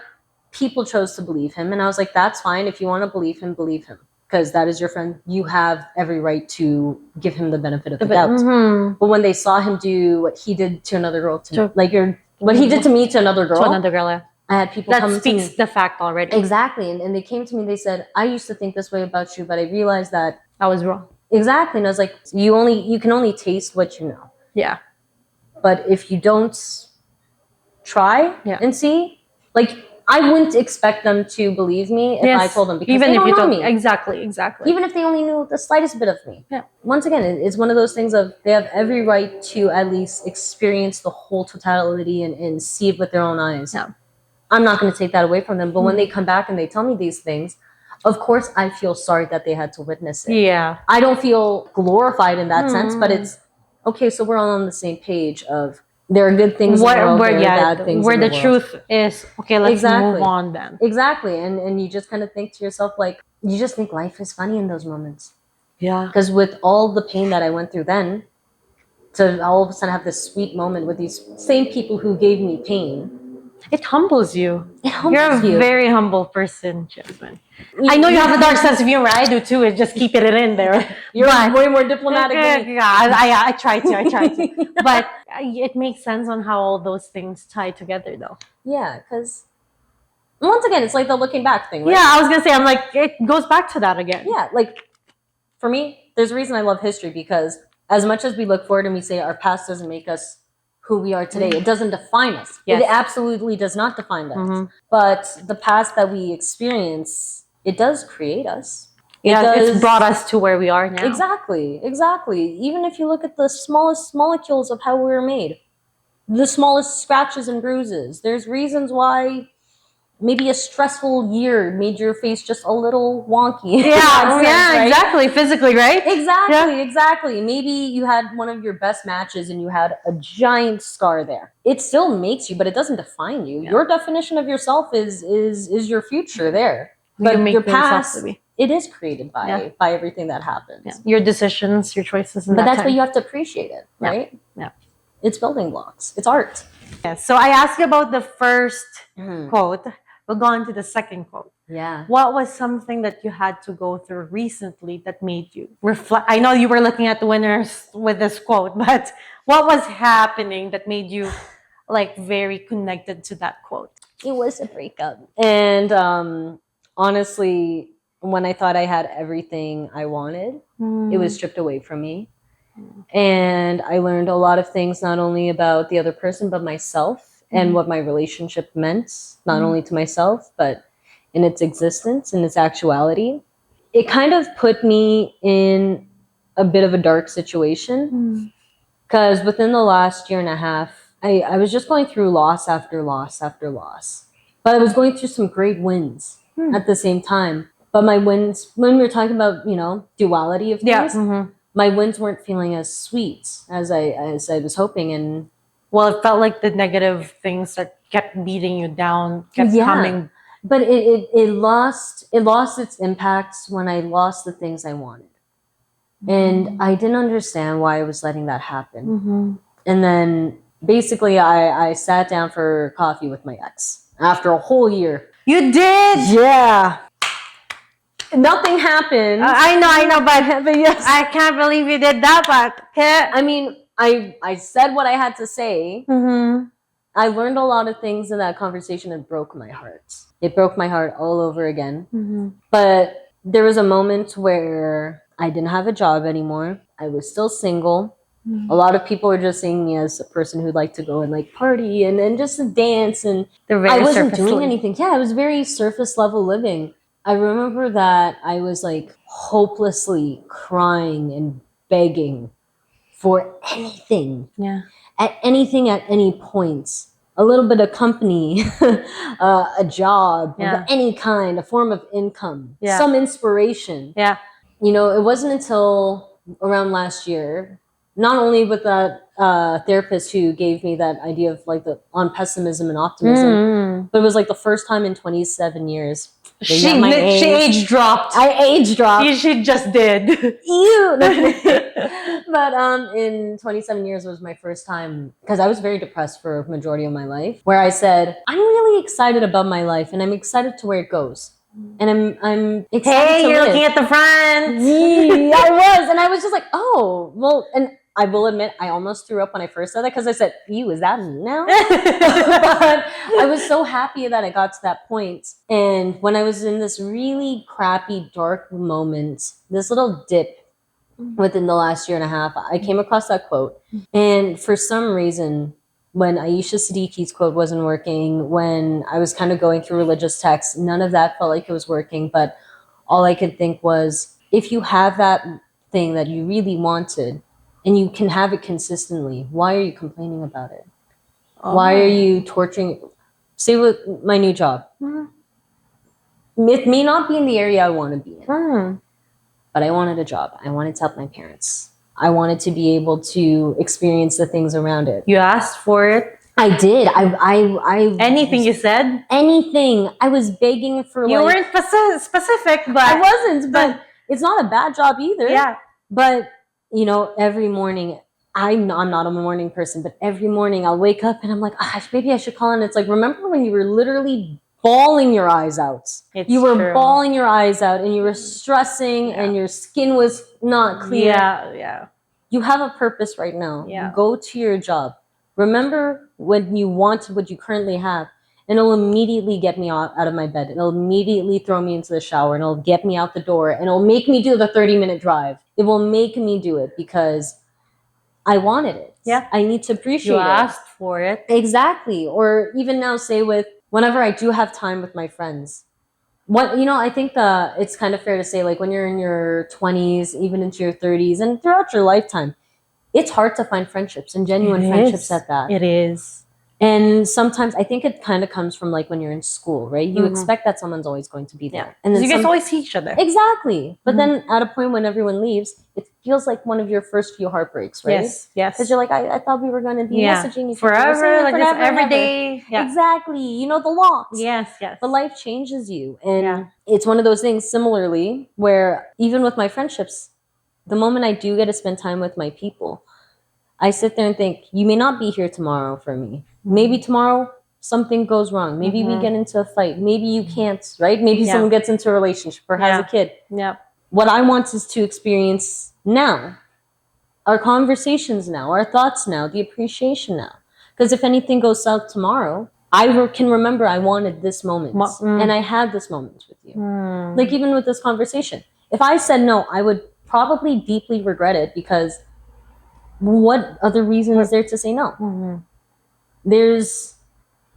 [SPEAKER 1] people chose to believe him. And I was like, that's fine. If you want to believe him, because that is your friend. You have every right to give him the benefit of the doubt.
[SPEAKER 2] Mm-hmm.
[SPEAKER 1] But when they saw him do what he did to another girl, what he did to me to another girl,
[SPEAKER 2] yeah.
[SPEAKER 1] I had people
[SPEAKER 2] That
[SPEAKER 1] come
[SPEAKER 2] speaks
[SPEAKER 1] to me.
[SPEAKER 2] the fact already.
[SPEAKER 1] Exactly. And they came to me, they said, I used to think this way about you, but I realized that
[SPEAKER 2] I was wrong.
[SPEAKER 1] exactly. And I was like, you can only taste what you know.
[SPEAKER 2] Yeah.
[SPEAKER 1] But if you don't try and see, like, I wouldn't expect them to believe me if I told them, because
[SPEAKER 2] even
[SPEAKER 1] they
[SPEAKER 2] if
[SPEAKER 1] don't
[SPEAKER 2] you
[SPEAKER 1] know
[SPEAKER 2] told
[SPEAKER 1] me.
[SPEAKER 2] Exactly.
[SPEAKER 1] Even if they only knew the slightest bit of me.
[SPEAKER 2] Yeah.
[SPEAKER 1] Once again, it's one of those things of they have every right to at least experience the whole totality and see it with their own eyes.
[SPEAKER 2] Yeah.
[SPEAKER 1] I'm not going to take that away from them. But when they come back and they tell me these things, of course, I feel sorry that they had to witness it.
[SPEAKER 2] Yeah.
[SPEAKER 1] I don't feel glorified in that sense, but it's okay. So we're all on the same page of there are good things in the world, there are bad things
[SPEAKER 2] where
[SPEAKER 1] in the
[SPEAKER 2] the
[SPEAKER 1] world.
[SPEAKER 2] truth is, okay, let's move on then.
[SPEAKER 1] Exactly. And you just kind of think to yourself, like, you just think life is funny in those moments.
[SPEAKER 2] Yeah.
[SPEAKER 1] Because with all the pain that I went through then, to all of a sudden have this sweet moment with these same people who gave me pain,
[SPEAKER 2] it humbles you. You're a very humble person, Jasmine. I know you have a dark sense of humor. I do too. It's just keeping it in there.
[SPEAKER 1] You're way more diplomatic than me.
[SPEAKER 2] Yeah, I try to. But it makes sense on how all those things tie together, though.
[SPEAKER 1] Yeah, because once again, it's like the looking back thing, right?
[SPEAKER 2] Yeah, I was gonna say, I'm like, it goes back to that again.
[SPEAKER 1] Yeah, like for me, there's a reason I love history, because as much as we look forward and we say our past doesn't make us who we are today, it doesn't define us. It absolutely does not define us. But the past that we experience, it does create us.
[SPEAKER 2] It's brought us to where we are now.
[SPEAKER 1] Exactly. Even if you look at the smallest molecules of how we were made, the smallest scratches and bruises, there's reasons why maybe a stressful year made your face just a little wonky.
[SPEAKER 2] Right? Exactly. Physically, right?
[SPEAKER 1] Exactly. Maybe you had one of your best matches and you had a giant scar there. It still makes you, but it doesn't define you. Your definition of yourself is your future there. But your past, it is created by everything that happens.
[SPEAKER 2] Yeah. Your decisions, your choices.
[SPEAKER 1] But that's why you have to appreciate it, right?
[SPEAKER 2] Yeah.
[SPEAKER 1] It's building blocks. It's art.
[SPEAKER 2] Yeah. So I asked you about the first quote. We'll go on to the second quote.
[SPEAKER 1] Yeah.
[SPEAKER 2] What was something that you had to go through recently that made you reflect? I know you were looking at the winners with this quote, but what was happening that made you like very connected to that quote?
[SPEAKER 1] It was a breakup. And honestly, when I thought I had everything I wanted, it was stripped away from me. And I learned a lot of things, not only about the other person, but myself and what my relationship meant, not only to myself, but in its existence, in its actuality. It kind of put me in a bit of a dark situation, because within the last year and a half, I was just going through loss after loss after loss. But I was going through some great wins at the same time. But my wins, when we were talking about, duality of things, my wins weren't feeling as sweet as I was hoping. And
[SPEAKER 2] well, it felt like the negative things that kept beating you down kept coming.
[SPEAKER 1] But it lost its impacts when I lost the things I wanted. And I didn't understand why I was letting that happen. And then basically I sat down for coffee with my ex after a whole year.
[SPEAKER 2] You did?
[SPEAKER 1] Yeah. Nothing happened.
[SPEAKER 2] I know, but yes. I can't believe you did that, but
[SPEAKER 1] I mean, I said what I had to say. I learned a lot of things in that conversation. It broke my heart. It broke my heart all over again. But there was a moment where I didn't have a job anymore. I was still single. A lot of people were just seeing me as a person who'd like to go and like party and just dance. And I wasn't doing anything. Yeah, it was very surface level living. I remember that I was like hopelessly crying and begging for anything.
[SPEAKER 2] Yeah.
[SPEAKER 1] At anything, at any point. A little bit of company, a job of any kind, a form of income, some inspiration.
[SPEAKER 2] Yeah.
[SPEAKER 1] It wasn't until around last year, not only with that therapist who gave me that idea of like on pessimism and optimism, but it was like the first time in 27 years
[SPEAKER 2] She age dropped.
[SPEAKER 1] I age dropped.
[SPEAKER 2] She just did.
[SPEAKER 1] Ew. But in 27 years was my first time, because I was very depressed for a majority of my life, where I said, I'm really excited about my life and I'm excited to where it goes. And I'm excited to
[SPEAKER 2] you're
[SPEAKER 1] live.
[SPEAKER 2] looking at the front.
[SPEAKER 1] Yeah, I was. And I was just like, oh, well, and I will admit, I almost threw up when I first said that because I said, ew, is that me now? But I was so happy that I got to that point. And when I was in this really crappy, dark moment, this little dip within the last year and a half, I came across that quote. And for some reason, when Aisha Siddiqui's quote wasn't working, when I was kind of going through religious texts, none of that felt like it was working. But all I could think was, if you have that thing that you really wanted, and you can have it consistently, why are you complaining about it? Oh. Why are you torturing? Say with my new job. It may not be in the area I want to be in, but I wanted a job. I wanted to help my parents. I wanted to be able to experience the things around it.
[SPEAKER 2] You asked for it?
[SPEAKER 1] I did. I
[SPEAKER 2] anything you said?
[SPEAKER 1] Anything. I was begging for
[SPEAKER 2] You weren't specific, but...
[SPEAKER 1] I wasn't, but it's not a bad job either.
[SPEAKER 2] Yeah.
[SPEAKER 1] But... You know, every morning, I'm not a morning person, but every morning I'll wake up and I'm like, maybe I should call in. It's like, remember when you were literally bawling your eyes out? You were bawling your eyes out and you were stressing and your skin was not clear.
[SPEAKER 2] Yeah.
[SPEAKER 1] You have a purpose right now.
[SPEAKER 2] Yeah.
[SPEAKER 1] Go to your job. Remember when you wanted what you currently have. And it'll immediately get me out of my bed. It'll immediately throw me into the shower. And it'll get me out the door. And it'll make me do the 30-minute drive. It will make me do it because I wanted it.
[SPEAKER 2] Yeah.
[SPEAKER 1] I need to appreciate it.
[SPEAKER 2] You asked for it.
[SPEAKER 1] Exactly. Or even now, say whenever I do have time with my friends. I think it's kind of fair to say, like, when you're in your 20s, even into your 30s, and throughout your lifetime, it's hard to find friendships and genuine friendships at that.
[SPEAKER 2] It is.
[SPEAKER 1] And sometimes I think it kind of comes from like when you're in school, right? You expect that someone's always going to be there.
[SPEAKER 2] Yeah. And then you guys always see each other.
[SPEAKER 1] Exactly. But then at a point when everyone leaves, it feels like one of your first few heartbreaks, right?
[SPEAKER 2] Yes.
[SPEAKER 1] Because you're like, I thought we were going to be messaging each other.
[SPEAKER 2] Forever, like this every day.
[SPEAKER 1] Yeah. Exactly. You know, the locks.
[SPEAKER 2] Yes.
[SPEAKER 1] But life changes you. And it's one of those things similarly where even with my friendships, the moment I do get to spend time with my people, I sit there and think, you may not be here tomorrow for me. Maybe tomorrow something goes wrong. Maybe we get into a fight. Maybe you can't, right? Maybe someone gets into a relationship or has a kid.
[SPEAKER 2] Yeah.
[SPEAKER 1] What I want is to experience now. Our conversations now, our thoughts now, the appreciation now. Because if anything goes south tomorrow, I can remember I wanted this moment. And I had this moment with you. Like even with this conversation. If I said no, I would probably deeply regret it because what other reason is there to say no? There's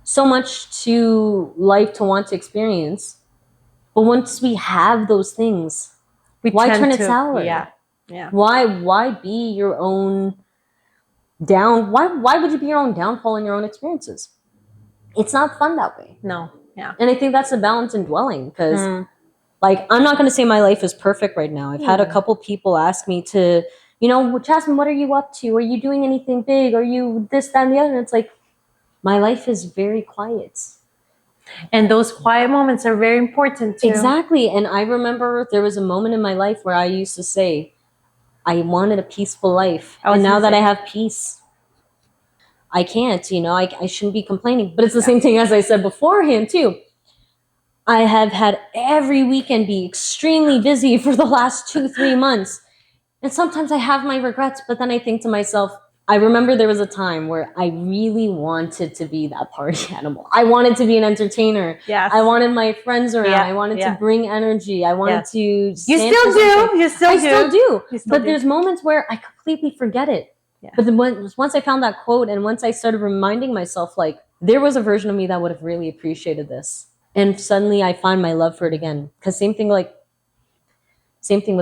[SPEAKER 1] so much to life to want to experience. But once we have those things, why turn it sour?
[SPEAKER 2] Yeah.
[SPEAKER 1] Why be your own why would you be your own downfall in your own experiences? It's not fun that way.
[SPEAKER 2] No. Yeah.
[SPEAKER 1] And I think that's the balance in dwelling because like I'm not going to say my life is perfect right now. I've had a couple people ask me to, Jasmine, what are you up to? Are you doing anything big? Are you this, that, and the other? And it's like, my life is very quiet.
[SPEAKER 2] And those quiet moments are very important too.
[SPEAKER 1] Exactly. And I remember there was a moment in my life where I used to say, I wanted a peaceful life. And now that I have peace, I can't, I shouldn't be complaining. But it's the same thing as I said beforehand too. I have had every weekend be extremely busy for the last 2-3 months. And sometimes I have my regrets, but then I think to myself, I remember there was a time where I really wanted to be that party animal. I wanted to be an entertainer.
[SPEAKER 2] Yes.
[SPEAKER 1] I wanted my friends around. I wanted to bring energy. I wanted to...
[SPEAKER 2] You still do.
[SPEAKER 1] I still do. But there's moments where I completely forget it. Yeah. But then once I found that quote and once I started reminding myself, like, there was a version of me that would have really appreciated this. And suddenly I find my love for it again. Because same thing with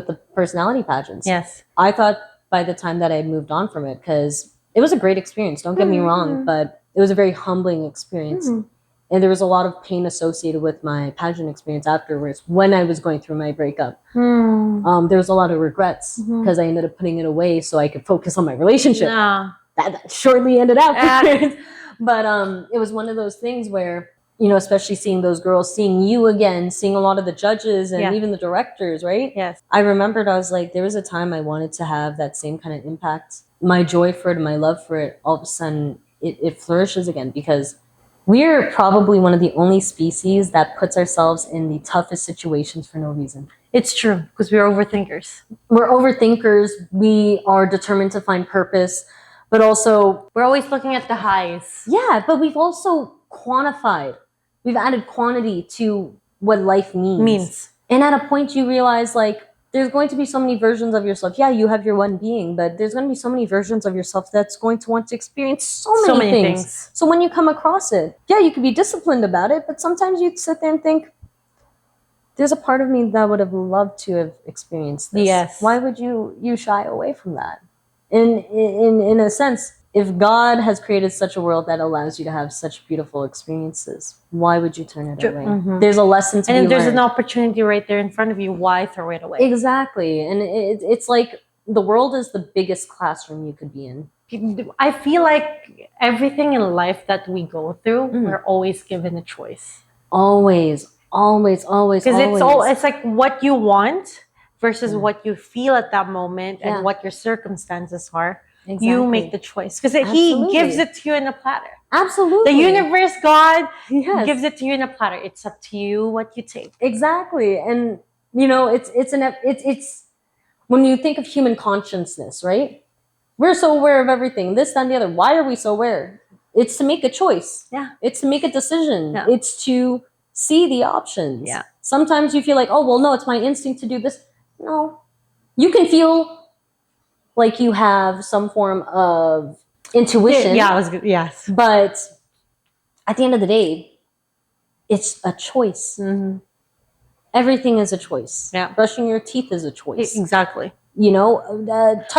[SPEAKER 1] the personality pageants.
[SPEAKER 2] Yes.
[SPEAKER 1] I thought by the time that I had moved on from it, because it was a great experience, don't get me wrong, but it was a very humbling experience. And there was a lot of pain associated with my pageant experience afterwards when I was going through my breakup. There was a lot of regrets because I ended up putting it away so I could focus on my relationship. That shortly ended afterwards. But it was one of those things where, especially seeing those girls, seeing you again, seeing a lot of the judges and even the directors, right?
[SPEAKER 2] Yes.
[SPEAKER 1] I remembered, I was like, there was a time I wanted to have that same kind of impact. My joy for it and my love for it, all of a sudden, it flourishes again, because we're probably one of the only species that puts ourselves in the toughest situations for no reason.
[SPEAKER 2] It's true, because we're overthinkers.
[SPEAKER 1] We're overthinkers. We are determined to find purpose, but also
[SPEAKER 2] we're always looking at the highs.
[SPEAKER 1] Yeah, but we've also quantified. We've added quantity to what life means. And at a point you realize, like, there's going to be so many versions of yourself. Yeah, you have your one being, but there's going to be so many versions of yourself that's going to want to experience so many things. So when you come across it, yeah, you could be disciplined about it, but sometimes you'd sit there and think, there's a part of me that would have loved to have experienced this.
[SPEAKER 2] Yes.
[SPEAKER 1] Why would you shy away from that? In a sense, if God has created such a world that allows you to have such beautiful experiences, why would you turn it away?
[SPEAKER 2] Mm-hmm.
[SPEAKER 1] There's a lesson to be learned.
[SPEAKER 2] And if there's an opportunity right there in front of you, why throw it away?
[SPEAKER 1] Exactly. And it's like the world is the biggest classroom you could be in.
[SPEAKER 2] I feel like everything in life that we go through, we're always given a choice.
[SPEAKER 1] Always. Because
[SPEAKER 2] it's like what you want versus what you feel at that moment and what your circumstances are. Exactly. You make the choice, because he gives it to you in a platter.
[SPEAKER 1] Absolutely.
[SPEAKER 2] The universe, God, gives it to you in a platter. It's up to you what you take.
[SPEAKER 1] Exactly. And it's when you think of human consciousness, right? We're so aware of everything, this, that, and the other. Why are we so aware? It's to make a choice.
[SPEAKER 2] Yeah.
[SPEAKER 1] It's to make a decision.
[SPEAKER 2] Yeah.
[SPEAKER 1] It's to see the options.
[SPEAKER 2] Yeah.
[SPEAKER 1] Sometimes you feel like, oh, well, no, it's my instinct to do this. No. You can feel like you have some form of intuition.
[SPEAKER 2] Yes.
[SPEAKER 1] But at the end of the day, it's a choice.
[SPEAKER 2] Mm-hmm.
[SPEAKER 1] Everything is a choice.
[SPEAKER 2] Yeah.
[SPEAKER 1] Brushing your teeth is a choice.
[SPEAKER 2] Exactly.
[SPEAKER 1] Touching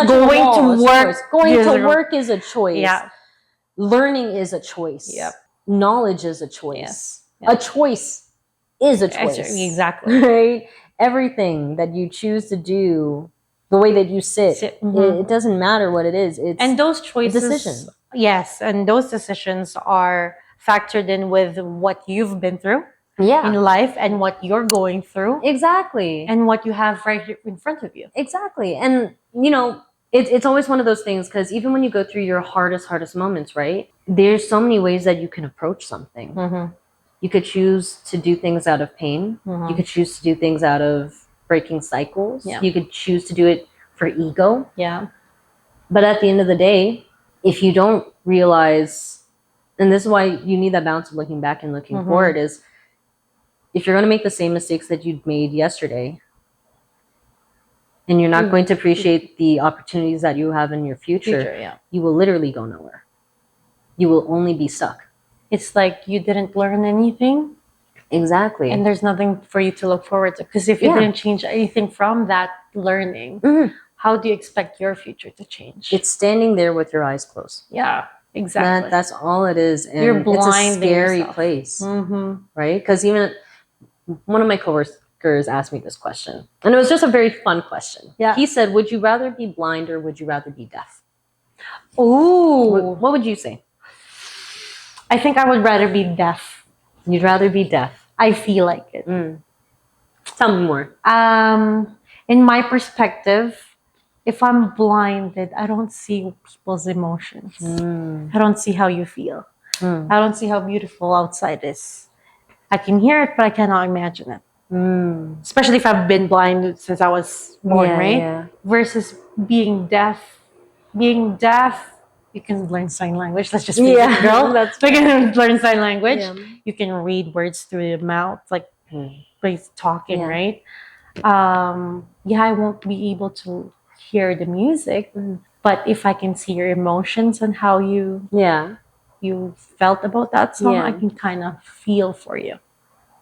[SPEAKER 2] going
[SPEAKER 1] a wall
[SPEAKER 2] to work.
[SPEAKER 1] Is going to work is a choice.
[SPEAKER 2] Yeah.
[SPEAKER 1] Learning is a choice.
[SPEAKER 2] Yep.
[SPEAKER 1] Knowledge is a choice.
[SPEAKER 2] Yes. Yep.
[SPEAKER 1] A choice is a choice.
[SPEAKER 2] Exactly.
[SPEAKER 1] Right? Everything that you choose to do, the way that you sit, it doesn't matter what it is.
[SPEAKER 2] And those choices,
[SPEAKER 1] a decision.
[SPEAKER 2] Yes, and those decisions are factored in with what you've been through in life and what you're going through.
[SPEAKER 1] Exactly.
[SPEAKER 2] And what you have right here in front of you.
[SPEAKER 1] Exactly. And, it's always one of those things, because even when you go through your hardest moments, right? There's so many ways that you can approach something. Mm-hmm. You could choose to do things out of pain. Mm-hmm. You could choose to do things out of breaking cycles. Yeah. You could choose to do it for ego.
[SPEAKER 2] Yeah.
[SPEAKER 1] But at the end of the day, if you don't realize, and this is why you need that balance of looking back and looking forward, is if you're going to make the same mistakes that you'd made yesterday, and you're not going to appreciate the opportunities that you have in your future, you will literally go nowhere. You will only be stuck.
[SPEAKER 2] It's like you didn't learn anything.
[SPEAKER 1] Exactly.
[SPEAKER 2] And there's nothing for you to look forward to. Because if you didn't change anything from that learning, how do you expect your future to change?
[SPEAKER 1] It's standing there with your eyes closed.
[SPEAKER 2] Yeah, exactly.
[SPEAKER 1] That's all it is. And
[SPEAKER 2] you're blinding
[SPEAKER 1] it's a scary
[SPEAKER 2] yourself.
[SPEAKER 1] Place. Right? Because even one of my coworkers asked me this question. And it was just a very fun question. Yeah. He said, would you rather be blind or would you rather be deaf?
[SPEAKER 2] Ooh.
[SPEAKER 1] What would you say?
[SPEAKER 2] I think I would rather be deaf.
[SPEAKER 1] You'd rather be deaf?
[SPEAKER 2] I feel like it.
[SPEAKER 1] Tell me more.
[SPEAKER 2] In my perspective, if I'm blinded, I don't see people's emotions. I don't see how you feel. I don't see how beautiful outside is. I can hear it, but I cannot imagine it. Especially if I've been blind since I was born, right? Yeah. Versus being deaf. Being deaf, you can learn sign language. Let's just be a girl. We can learn sign language. Yeah. You can read words through your mouth, like talking, right? I won't be able to hear the music, but if I can see your emotions and how you felt about that song, I can kind of feel for you.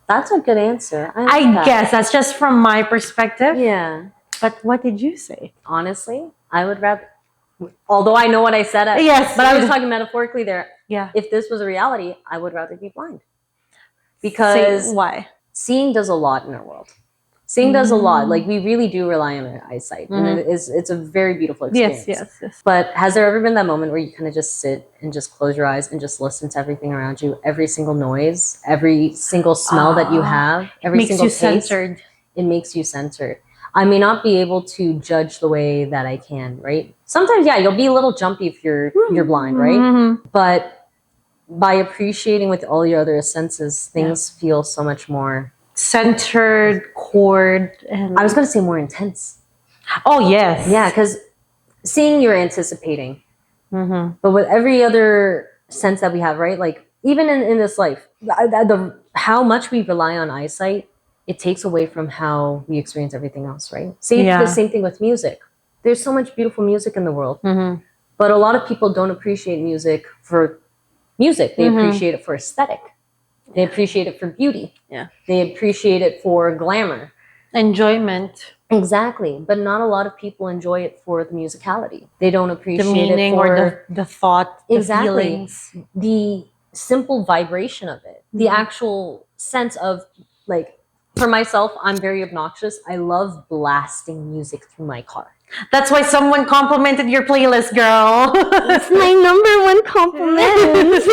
[SPEAKER 1] That's a good answer.
[SPEAKER 2] I guess that's just from my perspective.
[SPEAKER 1] Yeah.
[SPEAKER 2] But what did you say?
[SPEAKER 1] Honestly, I would rather, although I know what I said.
[SPEAKER 2] Yes.
[SPEAKER 1] But I was talking metaphorically there.
[SPEAKER 2] Yeah.
[SPEAKER 1] If this was a reality, I would rather be blind. Because
[SPEAKER 2] why?
[SPEAKER 1] Seeing does a lot in our world. Seeing does a lot. Like, we really do rely on our eyesight. And it's a very beautiful experience.
[SPEAKER 2] Yes.
[SPEAKER 1] But has there ever been that moment where you kind of just sit and just close your eyes and just listen to everything around you, every single noise, every single smell that you have, every
[SPEAKER 2] makes
[SPEAKER 1] single
[SPEAKER 2] you
[SPEAKER 1] taste?
[SPEAKER 2] centered.
[SPEAKER 1] It makes you centered. I may not be able to judge the way that I can, right? Sometimes, yeah, you'll be a little jumpy if you're blind, right? But by appreciating with all your other senses, things feel so much more
[SPEAKER 2] centered, cord, and
[SPEAKER 1] I was going to say more intense.
[SPEAKER 2] Oh, yes.
[SPEAKER 1] Yeah, because seeing, you're anticipating. But with every other sense that we have, right? Like, even in this life, how much we rely on eyesight, it takes away from how we experience everything else, right? The same thing with music. There's so much beautiful music in the world. But a lot of people don't appreciate music for music. They appreciate it for aesthetic. They appreciate it for beauty.
[SPEAKER 2] Yeah.
[SPEAKER 1] They appreciate it for glamour.
[SPEAKER 2] Enjoyment.
[SPEAKER 1] Exactly. But not a lot of people enjoy it for the musicality. They don't appreciate
[SPEAKER 2] the meaning
[SPEAKER 1] it for
[SPEAKER 2] or the thought, the
[SPEAKER 1] exactly
[SPEAKER 2] feelings.
[SPEAKER 1] The simple vibration of it. The actual sense of, like, for myself, I'm very obnoxious. I love blasting music through my car.
[SPEAKER 2] That's why someone complimented your playlist, girl.
[SPEAKER 1] That's my number one compliment.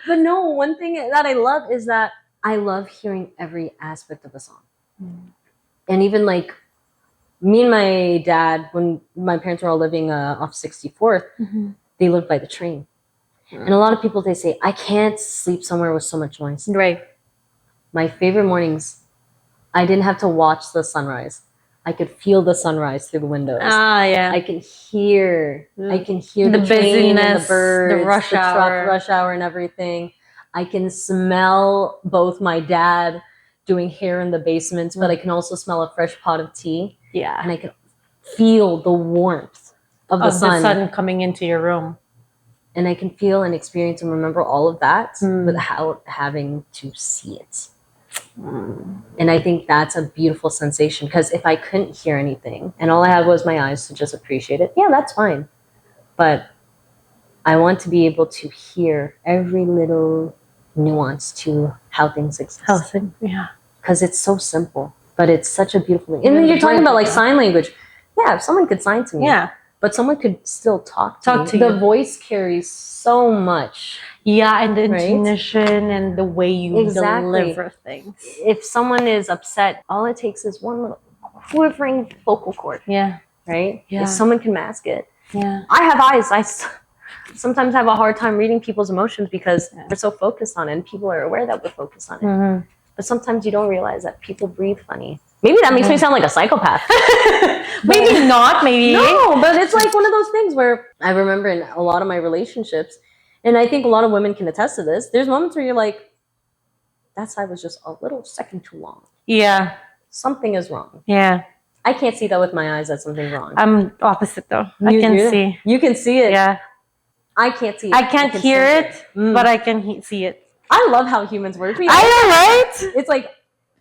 [SPEAKER 1] But no, one thing that I love is that I love hearing every aspect of a song. And even like me and my dad, when my parents were all living off 64th, they lived by the train. And a lot of people, they say, I can't sleep somewhere with so much noise.
[SPEAKER 2] Right.
[SPEAKER 1] My favorite mornings, I didn't have to watch the sunrise. I could feel the sunrise through the windows.
[SPEAKER 2] Yeah.
[SPEAKER 1] I can hear the train
[SPEAKER 2] busyness,
[SPEAKER 1] and the birds,
[SPEAKER 2] the rush hour.
[SPEAKER 1] rush hour and everything. I can smell both my dad doing hair in the basement, but I can also smell a fresh pot of tea.
[SPEAKER 2] Yeah.
[SPEAKER 1] And I can feel the warmth of the sun
[SPEAKER 2] coming into your room.
[SPEAKER 1] And I can feel and experience and remember all of that without having to see it. And I think that's a beautiful sensation, because if I couldn't hear anything and all I had was my eyes to just appreciate it, yeah, that's fine. But I want to be able to hear every little nuance to how things exist.
[SPEAKER 2] Yeah.
[SPEAKER 1] Because it's so simple, but it's such a beautiful thing. And then you're talking about like sign language. Yeah, if someone could sign to me.
[SPEAKER 2] Yeah.
[SPEAKER 1] But someone could still talk to me. The voice carries so much.
[SPEAKER 2] Yeah, and the intonation and the way you deliver things.
[SPEAKER 1] If someone is upset, all it takes is one little quivering vocal cord.
[SPEAKER 2] Yeah.
[SPEAKER 1] Right?
[SPEAKER 2] Yeah.
[SPEAKER 1] If someone can mask it.
[SPEAKER 2] Yeah.
[SPEAKER 1] I have eyes. I sometimes have a hard time reading people's emotions because we're so focused on it, and people are aware that we're focused on it. But sometimes you don't realize that people breathe funny. Maybe that makes me sound like a psychopath.
[SPEAKER 2] Maybe not, maybe.
[SPEAKER 1] No, but it's like one of those things where I remember in a lot of my relationships, and I think a lot of women can attest to this, there's moments where you're like, that side was just a little second too long.
[SPEAKER 2] Yeah.
[SPEAKER 1] Something is wrong.
[SPEAKER 2] Yeah.
[SPEAKER 1] I can't see that with my eyes that something's wrong.
[SPEAKER 2] I'm opposite though. I can see.
[SPEAKER 1] You can see it.
[SPEAKER 2] Yeah.
[SPEAKER 1] I can't see it.
[SPEAKER 2] I can't hear it, but I can see it.
[SPEAKER 1] I love how humans work.
[SPEAKER 2] I know, right?
[SPEAKER 1] It's like,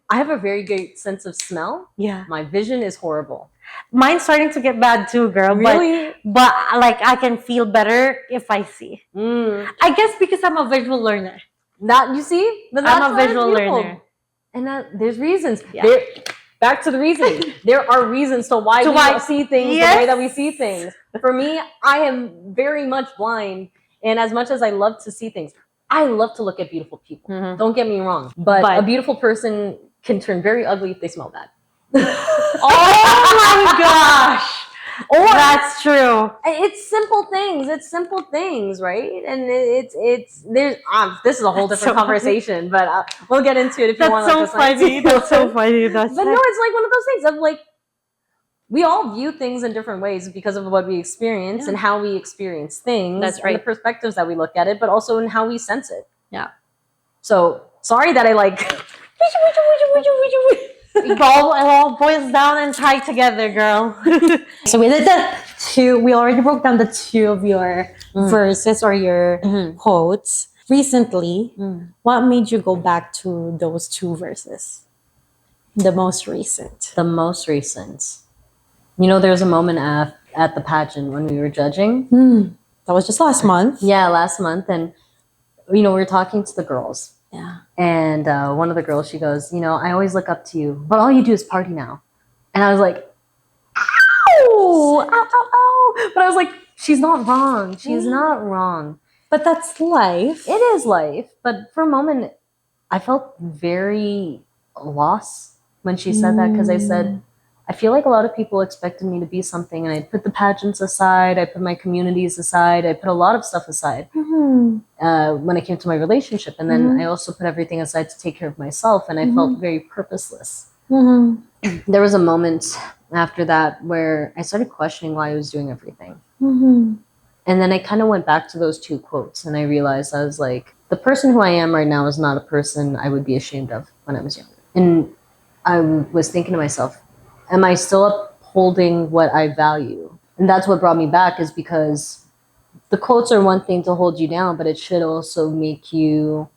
[SPEAKER 1] I have a very good sense of smell.
[SPEAKER 2] Yeah.
[SPEAKER 1] My vision is horrible.
[SPEAKER 2] Mine's starting to get bad too, girl.
[SPEAKER 1] Really?
[SPEAKER 2] But like I can feel better if I see. I guess because I'm a visual learner.
[SPEAKER 1] That you see? But
[SPEAKER 2] I'm a visual learner.
[SPEAKER 1] And there's reasons. Yeah. Back to the reasoning. There are reasons to why we see things the way that we see things. For me, I am very much blind. And as much as I love to see things, I love to look at beautiful people. Don't get me wrong. But a beautiful person can turn very ugly if they smell bad.
[SPEAKER 2] Oh my gosh. That's true.
[SPEAKER 1] It's simple things. It's simple things, right? And there's this is a whole different conversation, but we'll get into it if you want.
[SPEAKER 2] That's so funny. That's so funny.
[SPEAKER 1] But no, it's like one of those things of like, we all view things in different ways because of what we experience and how we experience things.
[SPEAKER 2] That's right.
[SPEAKER 1] And the perspectives that we look at it, but also in how we sense it.
[SPEAKER 2] Yeah.
[SPEAKER 1] So sorry that I like.
[SPEAKER 2] It all boils down and tied together, girl. So we did we already broke down the two of your verses or your quotes. Recently, what made you go back to those two verses? The most recent.
[SPEAKER 1] The most recent. You know, there was a moment at the pageant when we were judging.
[SPEAKER 2] That was just last month.
[SPEAKER 1] Yeah, last month. And, you know, we were talking to the girls.
[SPEAKER 2] Yeah.
[SPEAKER 1] And one of the girls, she goes, I always look up to you, but all you do is party now. And I was like, ow, ow, ow, ow. But I was like, she's not wrong. She's not wrong.
[SPEAKER 2] But that's life.
[SPEAKER 1] It is life. But for a moment, I felt very lost when she said that, because I said, I feel like a lot of people expected me to be something, and I put the pageants aside, I put my communities aside, I put a lot of stuff aside when it came to my relationship. And then I also put everything aside to take care of myself, and I felt very purposeless. There was a moment after that where I started questioning why I was doing everything. And then I kind of went back to those two quotes, and I realized, I was like, the person who I am right now is not a person I would be ashamed of when I was younger. And I was thinking to myself, am I still upholding what I value? And that's what brought me back, is because the quotes are one thing to hold you down, but it should also make you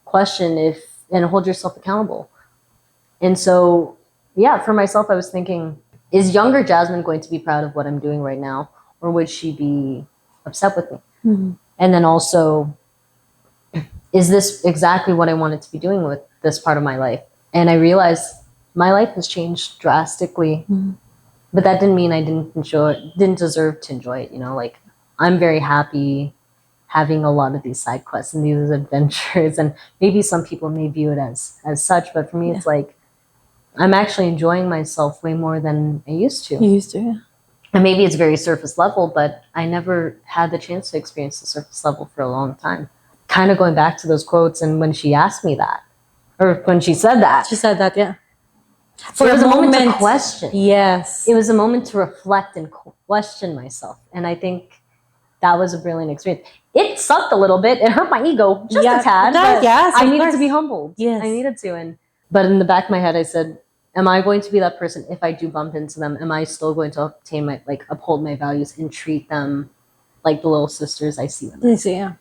[SPEAKER 1] question and hold yourself accountable. And so, yeah, for myself, I was thinking, is younger Jasmine going to be proud of what I'm doing right now? Or would she be upset with me? And then also, is this exactly what I wanted to be doing with this part of my life? And I realized my life has changed drastically, but that didn't mean I didn't deserve to enjoy it. Like, I'm very happy having a lot of these side quests and these adventures, and maybe some people may view it as such, but for me, it's like, I'm actually enjoying myself way more than I used to.
[SPEAKER 2] You used to, yeah.
[SPEAKER 1] And maybe it's very surface level, but I never had the chance to experience the surface level for a long time. Kind of going back to those quotes, and when she asked me that, or when she said that.
[SPEAKER 2] She said that, yeah.
[SPEAKER 1] For it was a moment to question.
[SPEAKER 2] Yes.
[SPEAKER 1] It was a moment to reflect and question myself. And I think that was a brilliant experience. It sucked a little bit. It hurt my ego just a tad. But
[SPEAKER 2] yes,
[SPEAKER 1] I needed to be humbled.
[SPEAKER 2] Yes.
[SPEAKER 1] I needed to. But in the back of my head, I said, am I going to be that person if I do bump into them? Am I still going to uphold my values and treat them like the little sisters I see them as?
[SPEAKER 2] Yeah.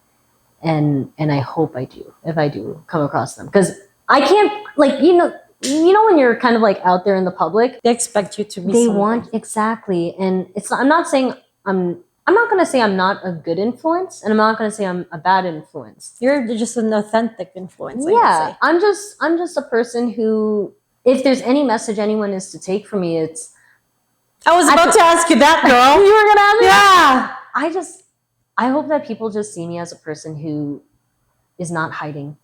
[SPEAKER 1] And I hope I do, if I do come across them. Because I can't, when you're kind of like out there in the public,
[SPEAKER 2] they expect you to be
[SPEAKER 1] they
[SPEAKER 2] something.
[SPEAKER 1] want, exactly. And I'm not saying I'm not going to say I'm not a good influence, and I'm not going to say I'm a bad influence.
[SPEAKER 2] You're just an authentic influence.
[SPEAKER 1] Yeah, I'm just a person who, if there's any message anyone is to take from me, it's.
[SPEAKER 2] I was about to ask you that, girl.
[SPEAKER 1] You were going to ask me?
[SPEAKER 2] Yeah.
[SPEAKER 1] I hope that people just see me as a person who is not hiding.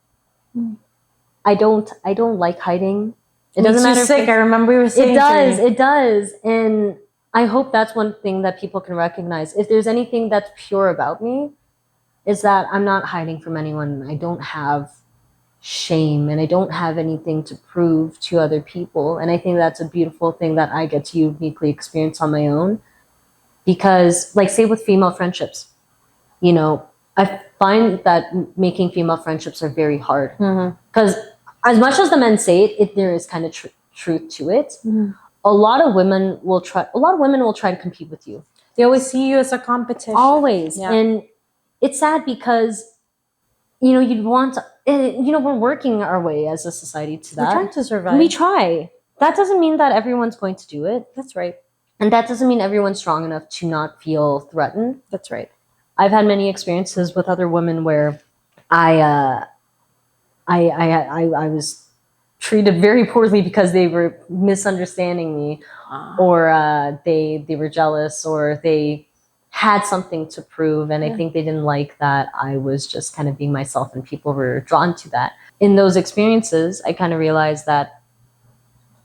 [SPEAKER 1] I don't like hiding. It doesn't matter.
[SPEAKER 2] Sick. I remember you were saying
[SPEAKER 1] it does. And I hope that's one thing that people can recognize. If there's anything that's pure about me, is that I'm not hiding from anyone. I don't have shame, and I don't have anything to prove to other people. And I think that's a beautiful thing that I get to uniquely experience on my own. Because, like, say with female friendships, I find that making female friendships are very hard. Because as much as the men say it, there is kind of truth to it. A lot of women will try to compete with you.
[SPEAKER 2] They always see you as a competition.
[SPEAKER 1] Always. Yeah. And it's sad because, you'd want to, we're working our way as a society to that.
[SPEAKER 2] We're trying to survive.
[SPEAKER 1] We try. That doesn't mean that everyone's going to do it.
[SPEAKER 2] That's right.
[SPEAKER 1] And that doesn't mean everyone's strong enough to not feel threatened.
[SPEAKER 2] That's right.
[SPEAKER 1] I've had many experiences with other women where I was treated very poorly because they were misunderstanding me, or they were jealous, or they had something to prove, and I think they didn't like that I was just kind of being myself, and people were drawn to that. In those experiences, I kind of realized that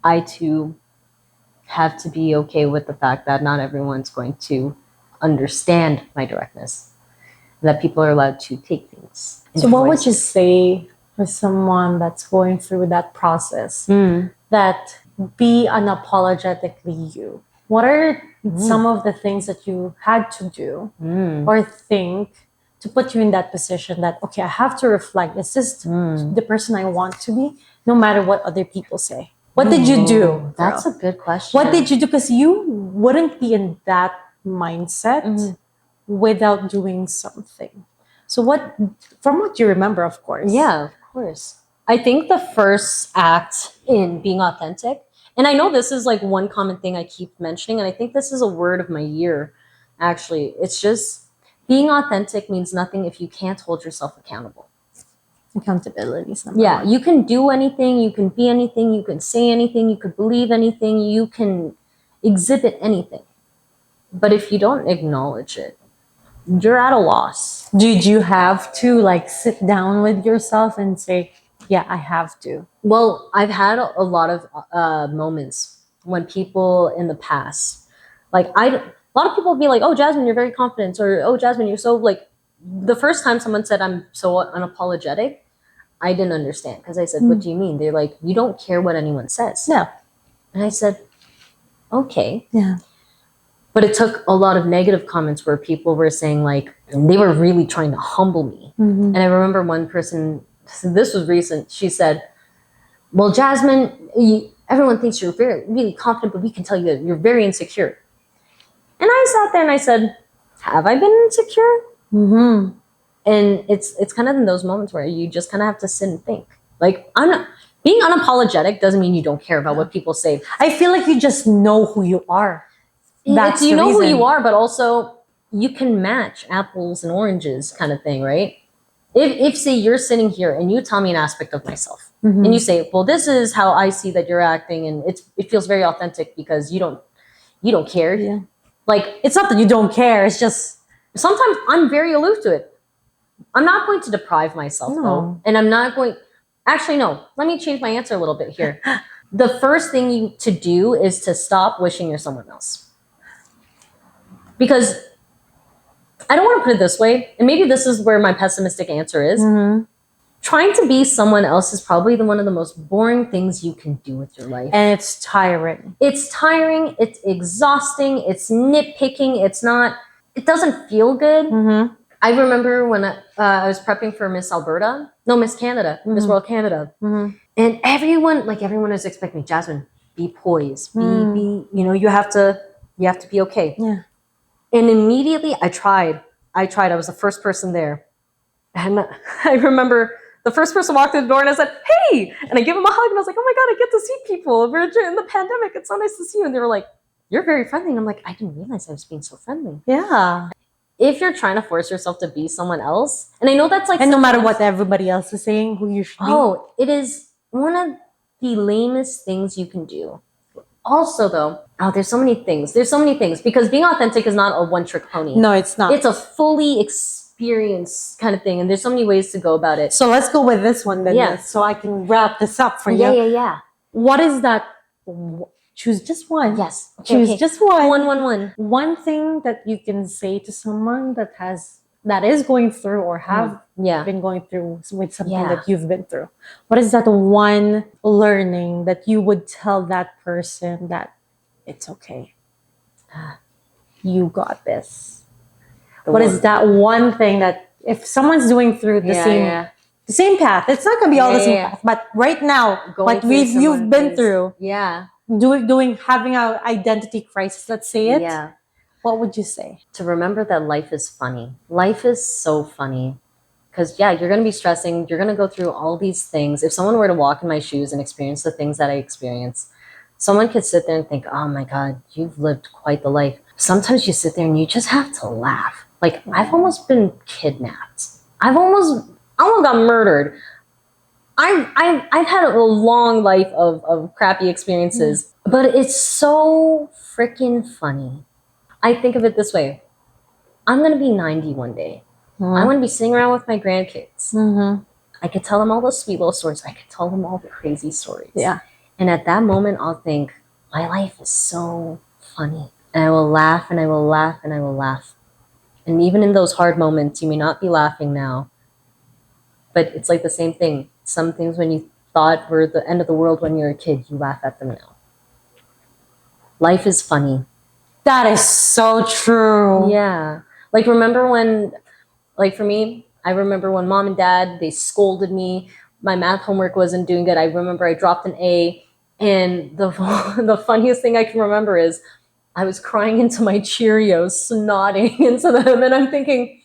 [SPEAKER 1] I too have to be okay with the fact that not everyone's going to understand my directness, that people are allowed to take things.
[SPEAKER 2] So what would you say for someone that's going through that process, that be unapologetically you? What are some of the things that you had to do or think to put you in that position that, okay, I have to reflect, is this the person I want to be, no matter what other people say? What did you do?
[SPEAKER 1] That's a good question.
[SPEAKER 2] What did you do? Because you wouldn't be in that mindset without doing something. So from what you remember, of course.
[SPEAKER 1] Yeah, of course. I think the first act in being authentic, and I know this is like one common thing I keep mentioning, and I think this is a word of my year, actually. It's just being authentic means nothing if you can't hold yourself accountable.
[SPEAKER 2] Accountability is number
[SPEAKER 1] Yeah,
[SPEAKER 2] one.
[SPEAKER 1] you can do anything, you can be anything, you can say anything, you could believe anything, you can exhibit anything. But if you don't acknowledge it, you're at a loss.
[SPEAKER 2] Did you have to like sit down with yourself and say, yeah, I have to?
[SPEAKER 1] Well, I've had a lot of moments when people in the past, like a lot of people will be like, "Oh, Jasmine, you're very confident," or "Oh, Jasmine, you're so like." The first time someone said I'm so unapologetic, I didn't understand because I said, "What do you mean?" They're like, "You don't care what anyone says."
[SPEAKER 2] No.
[SPEAKER 1] And I said, "Okay."
[SPEAKER 2] Yeah.
[SPEAKER 1] But it took a lot of negative comments where people were saying like they were really trying to humble me.
[SPEAKER 2] Mm-hmm.
[SPEAKER 1] And I remember one person, this was recent, she said, "Well, Jasmine, everyone thinks you're really confident, but we can tell you that you're very insecure." And I sat there and I said, "Have I been insecure?"
[SPEAKER 2] Mm-hmm.
[SPEAKER 1] And it's kind of in those moments where you just kind of have to sit and think. Like, I'm not being unapologetic doesn't mean you don't care about what people say.
[SPEAKER 2] I feel like you just know who you are. That's
[SPEAKER 1] You
[SPEAKER 2] the
[SPEAKER 1] know who
[SPEAKER 2] reason.
[SPEAKER 1] you are, but also you can match apples and oranges kind of thing, right? If say you're sitting here and you tell me an aspect of myself,
[SPEAKER 2] Mm-hmm.
[SPEAKER 1] and you say, "Well, this is how I see that you're acting," and it feels very authentic because you don't care.
[SPEAKER 2] Yeah.
[SPEAKER 1] Like,
[SPEAKER 2] It's not that you don't care. It's just
[SPEAKER 1] sometimes I'm very aloof to it. I'm not going to deprive myself though, and I'm not going. Actually, no. Let me change my answer a little bit here. The first thing you to do is to stop wishing you're someone else. Because I don't want to put it this way, and maybe this is where my pessimistic answer is.
[SPEAKER 2] mm-hmm.
[SPEAKER 1] Trying to be someone else is probably one of the most boring things you can do with your life.
[SPEAKER 2] And it's tiring.
[SPEAKER 1] It's tiring, it's exhausting, it's nitpicking, it doesn't feel good.
[SPEAKER 2] Mm-hmm.
[SPEAKER 1] I remember when I was prepping for Miss Canada, Miss World Canada.
[SPEAKER 2] Mm-hmm.
[SPEAKER 1] And everyone was expecting me, "Jasmine, be poised, be, you have to be okay."
[SPEAKER 2] Yeah.
[SPEAKER 1] And immediately I tried. I was the first person there. And I remember the first person walked in the door and I said, "Hey!" And I gave him a hug and I was like, "Oh my God, I get to see people. We're in the pandemic. It's so nice to see you." And they were like, "You're very friendly." And I'm like, I didn't realize I was being so friendly.
[SPEAKER 2] Yeah.
[SPEAKER 1] If you're trying to force yourself to be someone else, and I know that's like...
[SPEAKER 2] And no matter what everybody else is saying, who you should be.
[SPEAKER 1] Oh, it is one of the lamest things you can do. Also, though, there's so many things. Because being authentic is not a one-trick pony.
[SPEAKER 2] No, it's not.
[SPEAKER 1] It's a fully experienced kind of thing, and there's so many ways to go about it.
[SPEAKER 2] So let's go with this one then.
[SPEAKER 1] Yeah.
[SPEAKER 2] So I can wrap this up for you.
[SPEAKER 1] Yeah.
[SPEAKER 2] What is that? Choose just one.
[SPEAKER 1] Yes.
[SPEAKER 2] Choose just one.
[SPEAKER 1] One.
[SPEAKER 2] One thing that you can say to someone that is going through or have been going through with something that you've been through. What is that one learning that you would tell that person that it's okay? You got this. What is that one thing that if someone's doing through the same path, it's not going to be all the same path, but right now, like you've been through, having an identity crisis, let's say it.
[SPEAKER 1] Yeah.
[SPEAKER 2] What would you say?
[SPEAKER 1] To remember that life is funny. Life is so funny. Because, you're going to be stressing. You're going to go through all these things. If someone were to walk in my shoes and experience the things that I experience, someone could sit there and think, "Oh my God, you've lived quite the life." Sometimes you sit there and you just have to laugh. Like, I've almost been kidnapped. I almost got murdered. I've had a long life of crappy experiences, but it's so freaking funny. I think of it this way. I'm going to be 90 one day. I want to be sitting around with my grandkids. I could tell them all the sweet little stories. I could tell them all the crazy stories.
[SPEAKER 2] Yeah.
[SPEAKER 1] And at that moment, I'll think, my life is so funny. And I will laugh and I will laugh and I will laugh. And even in those hard moments, you may not be laughing now. But it's like the same thing. Some things when you thought were the end of the world when you were a kid, you laugh at them now. Life is funny.
[SPEAKER 2] That is so true.
[SPEAKER 1] Yeah. Like, remember when, like for me, I remember when Mom and Dad, they scolded me. My math homework wasn't doing good. I remember I dropped an A. And the funniest thing I can remember is I was crying into my Cheerios, snotting into them. And I'm thinking,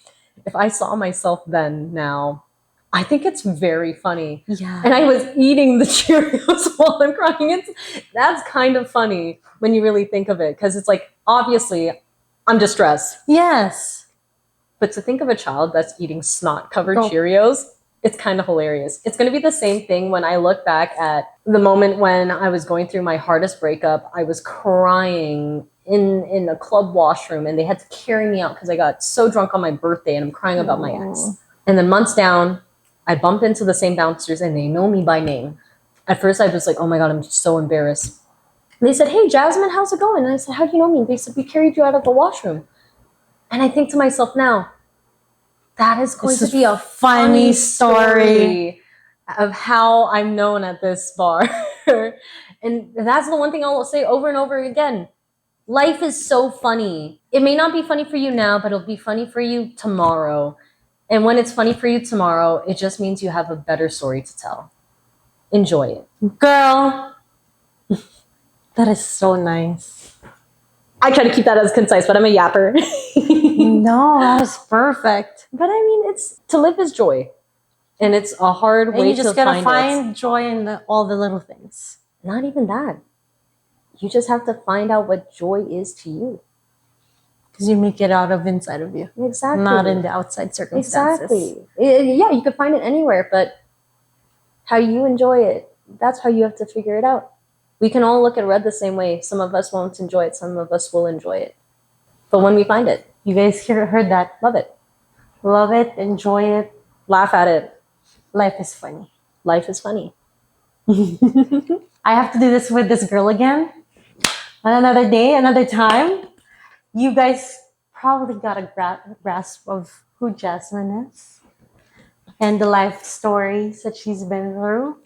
[SPEAKER 1] if I saw myself then now, I think it's very funny.
[SPEAKER 2] Yeah.
[SPEAKER 1] And I was eating the Cheerios while I'm crying. That's kind of funny when you really think of it. Because it's like, obviously, I'm distressed.
[SPEAKER 2] Yes.
[SPEAKER 1] But to think of a child that's eating snot-covered Cheerios, It's kind of hilarious. It's going to be the same thing when I look back at the moment when I was going through my hardest breakup. I was crying in a club washroom, and they had to carry me out because I got so drunk on my birthday, and I'm crying about my ex. And then months down, I bump into the same bouncers, and they know me by name. At first, I was like, oh my God, I'm just so embarrassed. And they said, hey, Jasmine, how's it going? And I said, how do you know me? They said, we carried you out of the washroom. And I think to myself now, that is going to be a funny story of how I'm known at this bar. And that's the one thing I'll say over and over again. Life is so funny. It may not be funny for you now, but it'll be funny for you tomorrow. And when it's funny for you tomorrow, it just means you have a better story to tell. Enjoy it.
[SPEAKER 2] Girl, that is so nice.
[SPEAKER 1] I try to keep that as concise, but I'm a yapper.
[SPEAKER 2] No, that was perfect.
[SPEAKER 1] But I mean, it's to live is joy. And it's a hard
[SPEAKER 2] And
[SPEAKER 1] way
[SPEAKER 2] you just
[SPEAKER 1] to
[SPEAKER 2] gotta
[SPEAKER 1] find
[SPEAKER 2] find joy in all the little things.
[SPEAKER 1] Not even that. You just have to find out what joy is to you.
[SPEAKER 2] Because you make it out of inside of you.
[SPEAKER 1] Exactly.
[SPEAKER 2] Not in the outside circumstances.
[SPEAKER 1] Exactly. Yeah, you could find it anywhere, but how you enjoy it, that's how you have to figure it out. We can all look at red the same way. Some of us won't enjoy it. Some of us will enjoy it. But when we find it,
[SPEAKER 2] You guys heard that.
[SPEAKER 1] love it.
[SPEAKER 2] Love it. Enjoy it.
[SPEAKER 1] Laugh at it.
[SPEAKER 2] Life is funny.
[SPEAKER 1] Life is funny.
[SPEAKER 2] I have to do this with this girl again. On another day, another time. You guys probably got a grasp of who Jasmine is and the life stories that she's been through.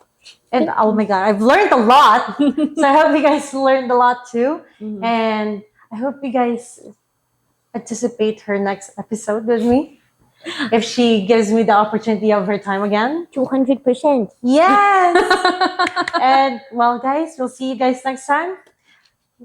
[SPEAKER 2] And oh my God, I've learned a lot. So I hope you guys learned a lot too.
[SPEAKER 1] Mhm.
[SPEAKER 2] And I hope you guys anticipate her next episode with me. If she gives me the opportunity of her time again.
[SPEAKER 1] 200%.
[SPEAKER 2] Yes! And well, guys, we'll see you guys next time.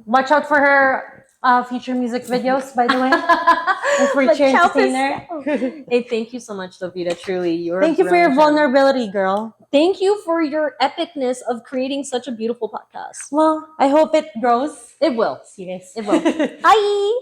[SPEAKER 2] Watch out for her future music videos, by the way. And for
[SPEAKER 1] But
[SPEAKER 2] Cheer
[SPEAKER 1] help us
[SPEAKER 2] Entertainer.
[SPEAKER 1] Hey, thank you so much, Davida. Truly, you're
[SPEAKER 2] Thank you for your vulnerability, girl.
[SPEAKER 1] Thank you for your epicness of creating such a beautiful podcast.
[SPEAKER 2] Well, I hope it grows.
[SPEAKER 1] It will.
[SPEAKER 2] See you guys.
[SPEAKER 1] It will. Bye.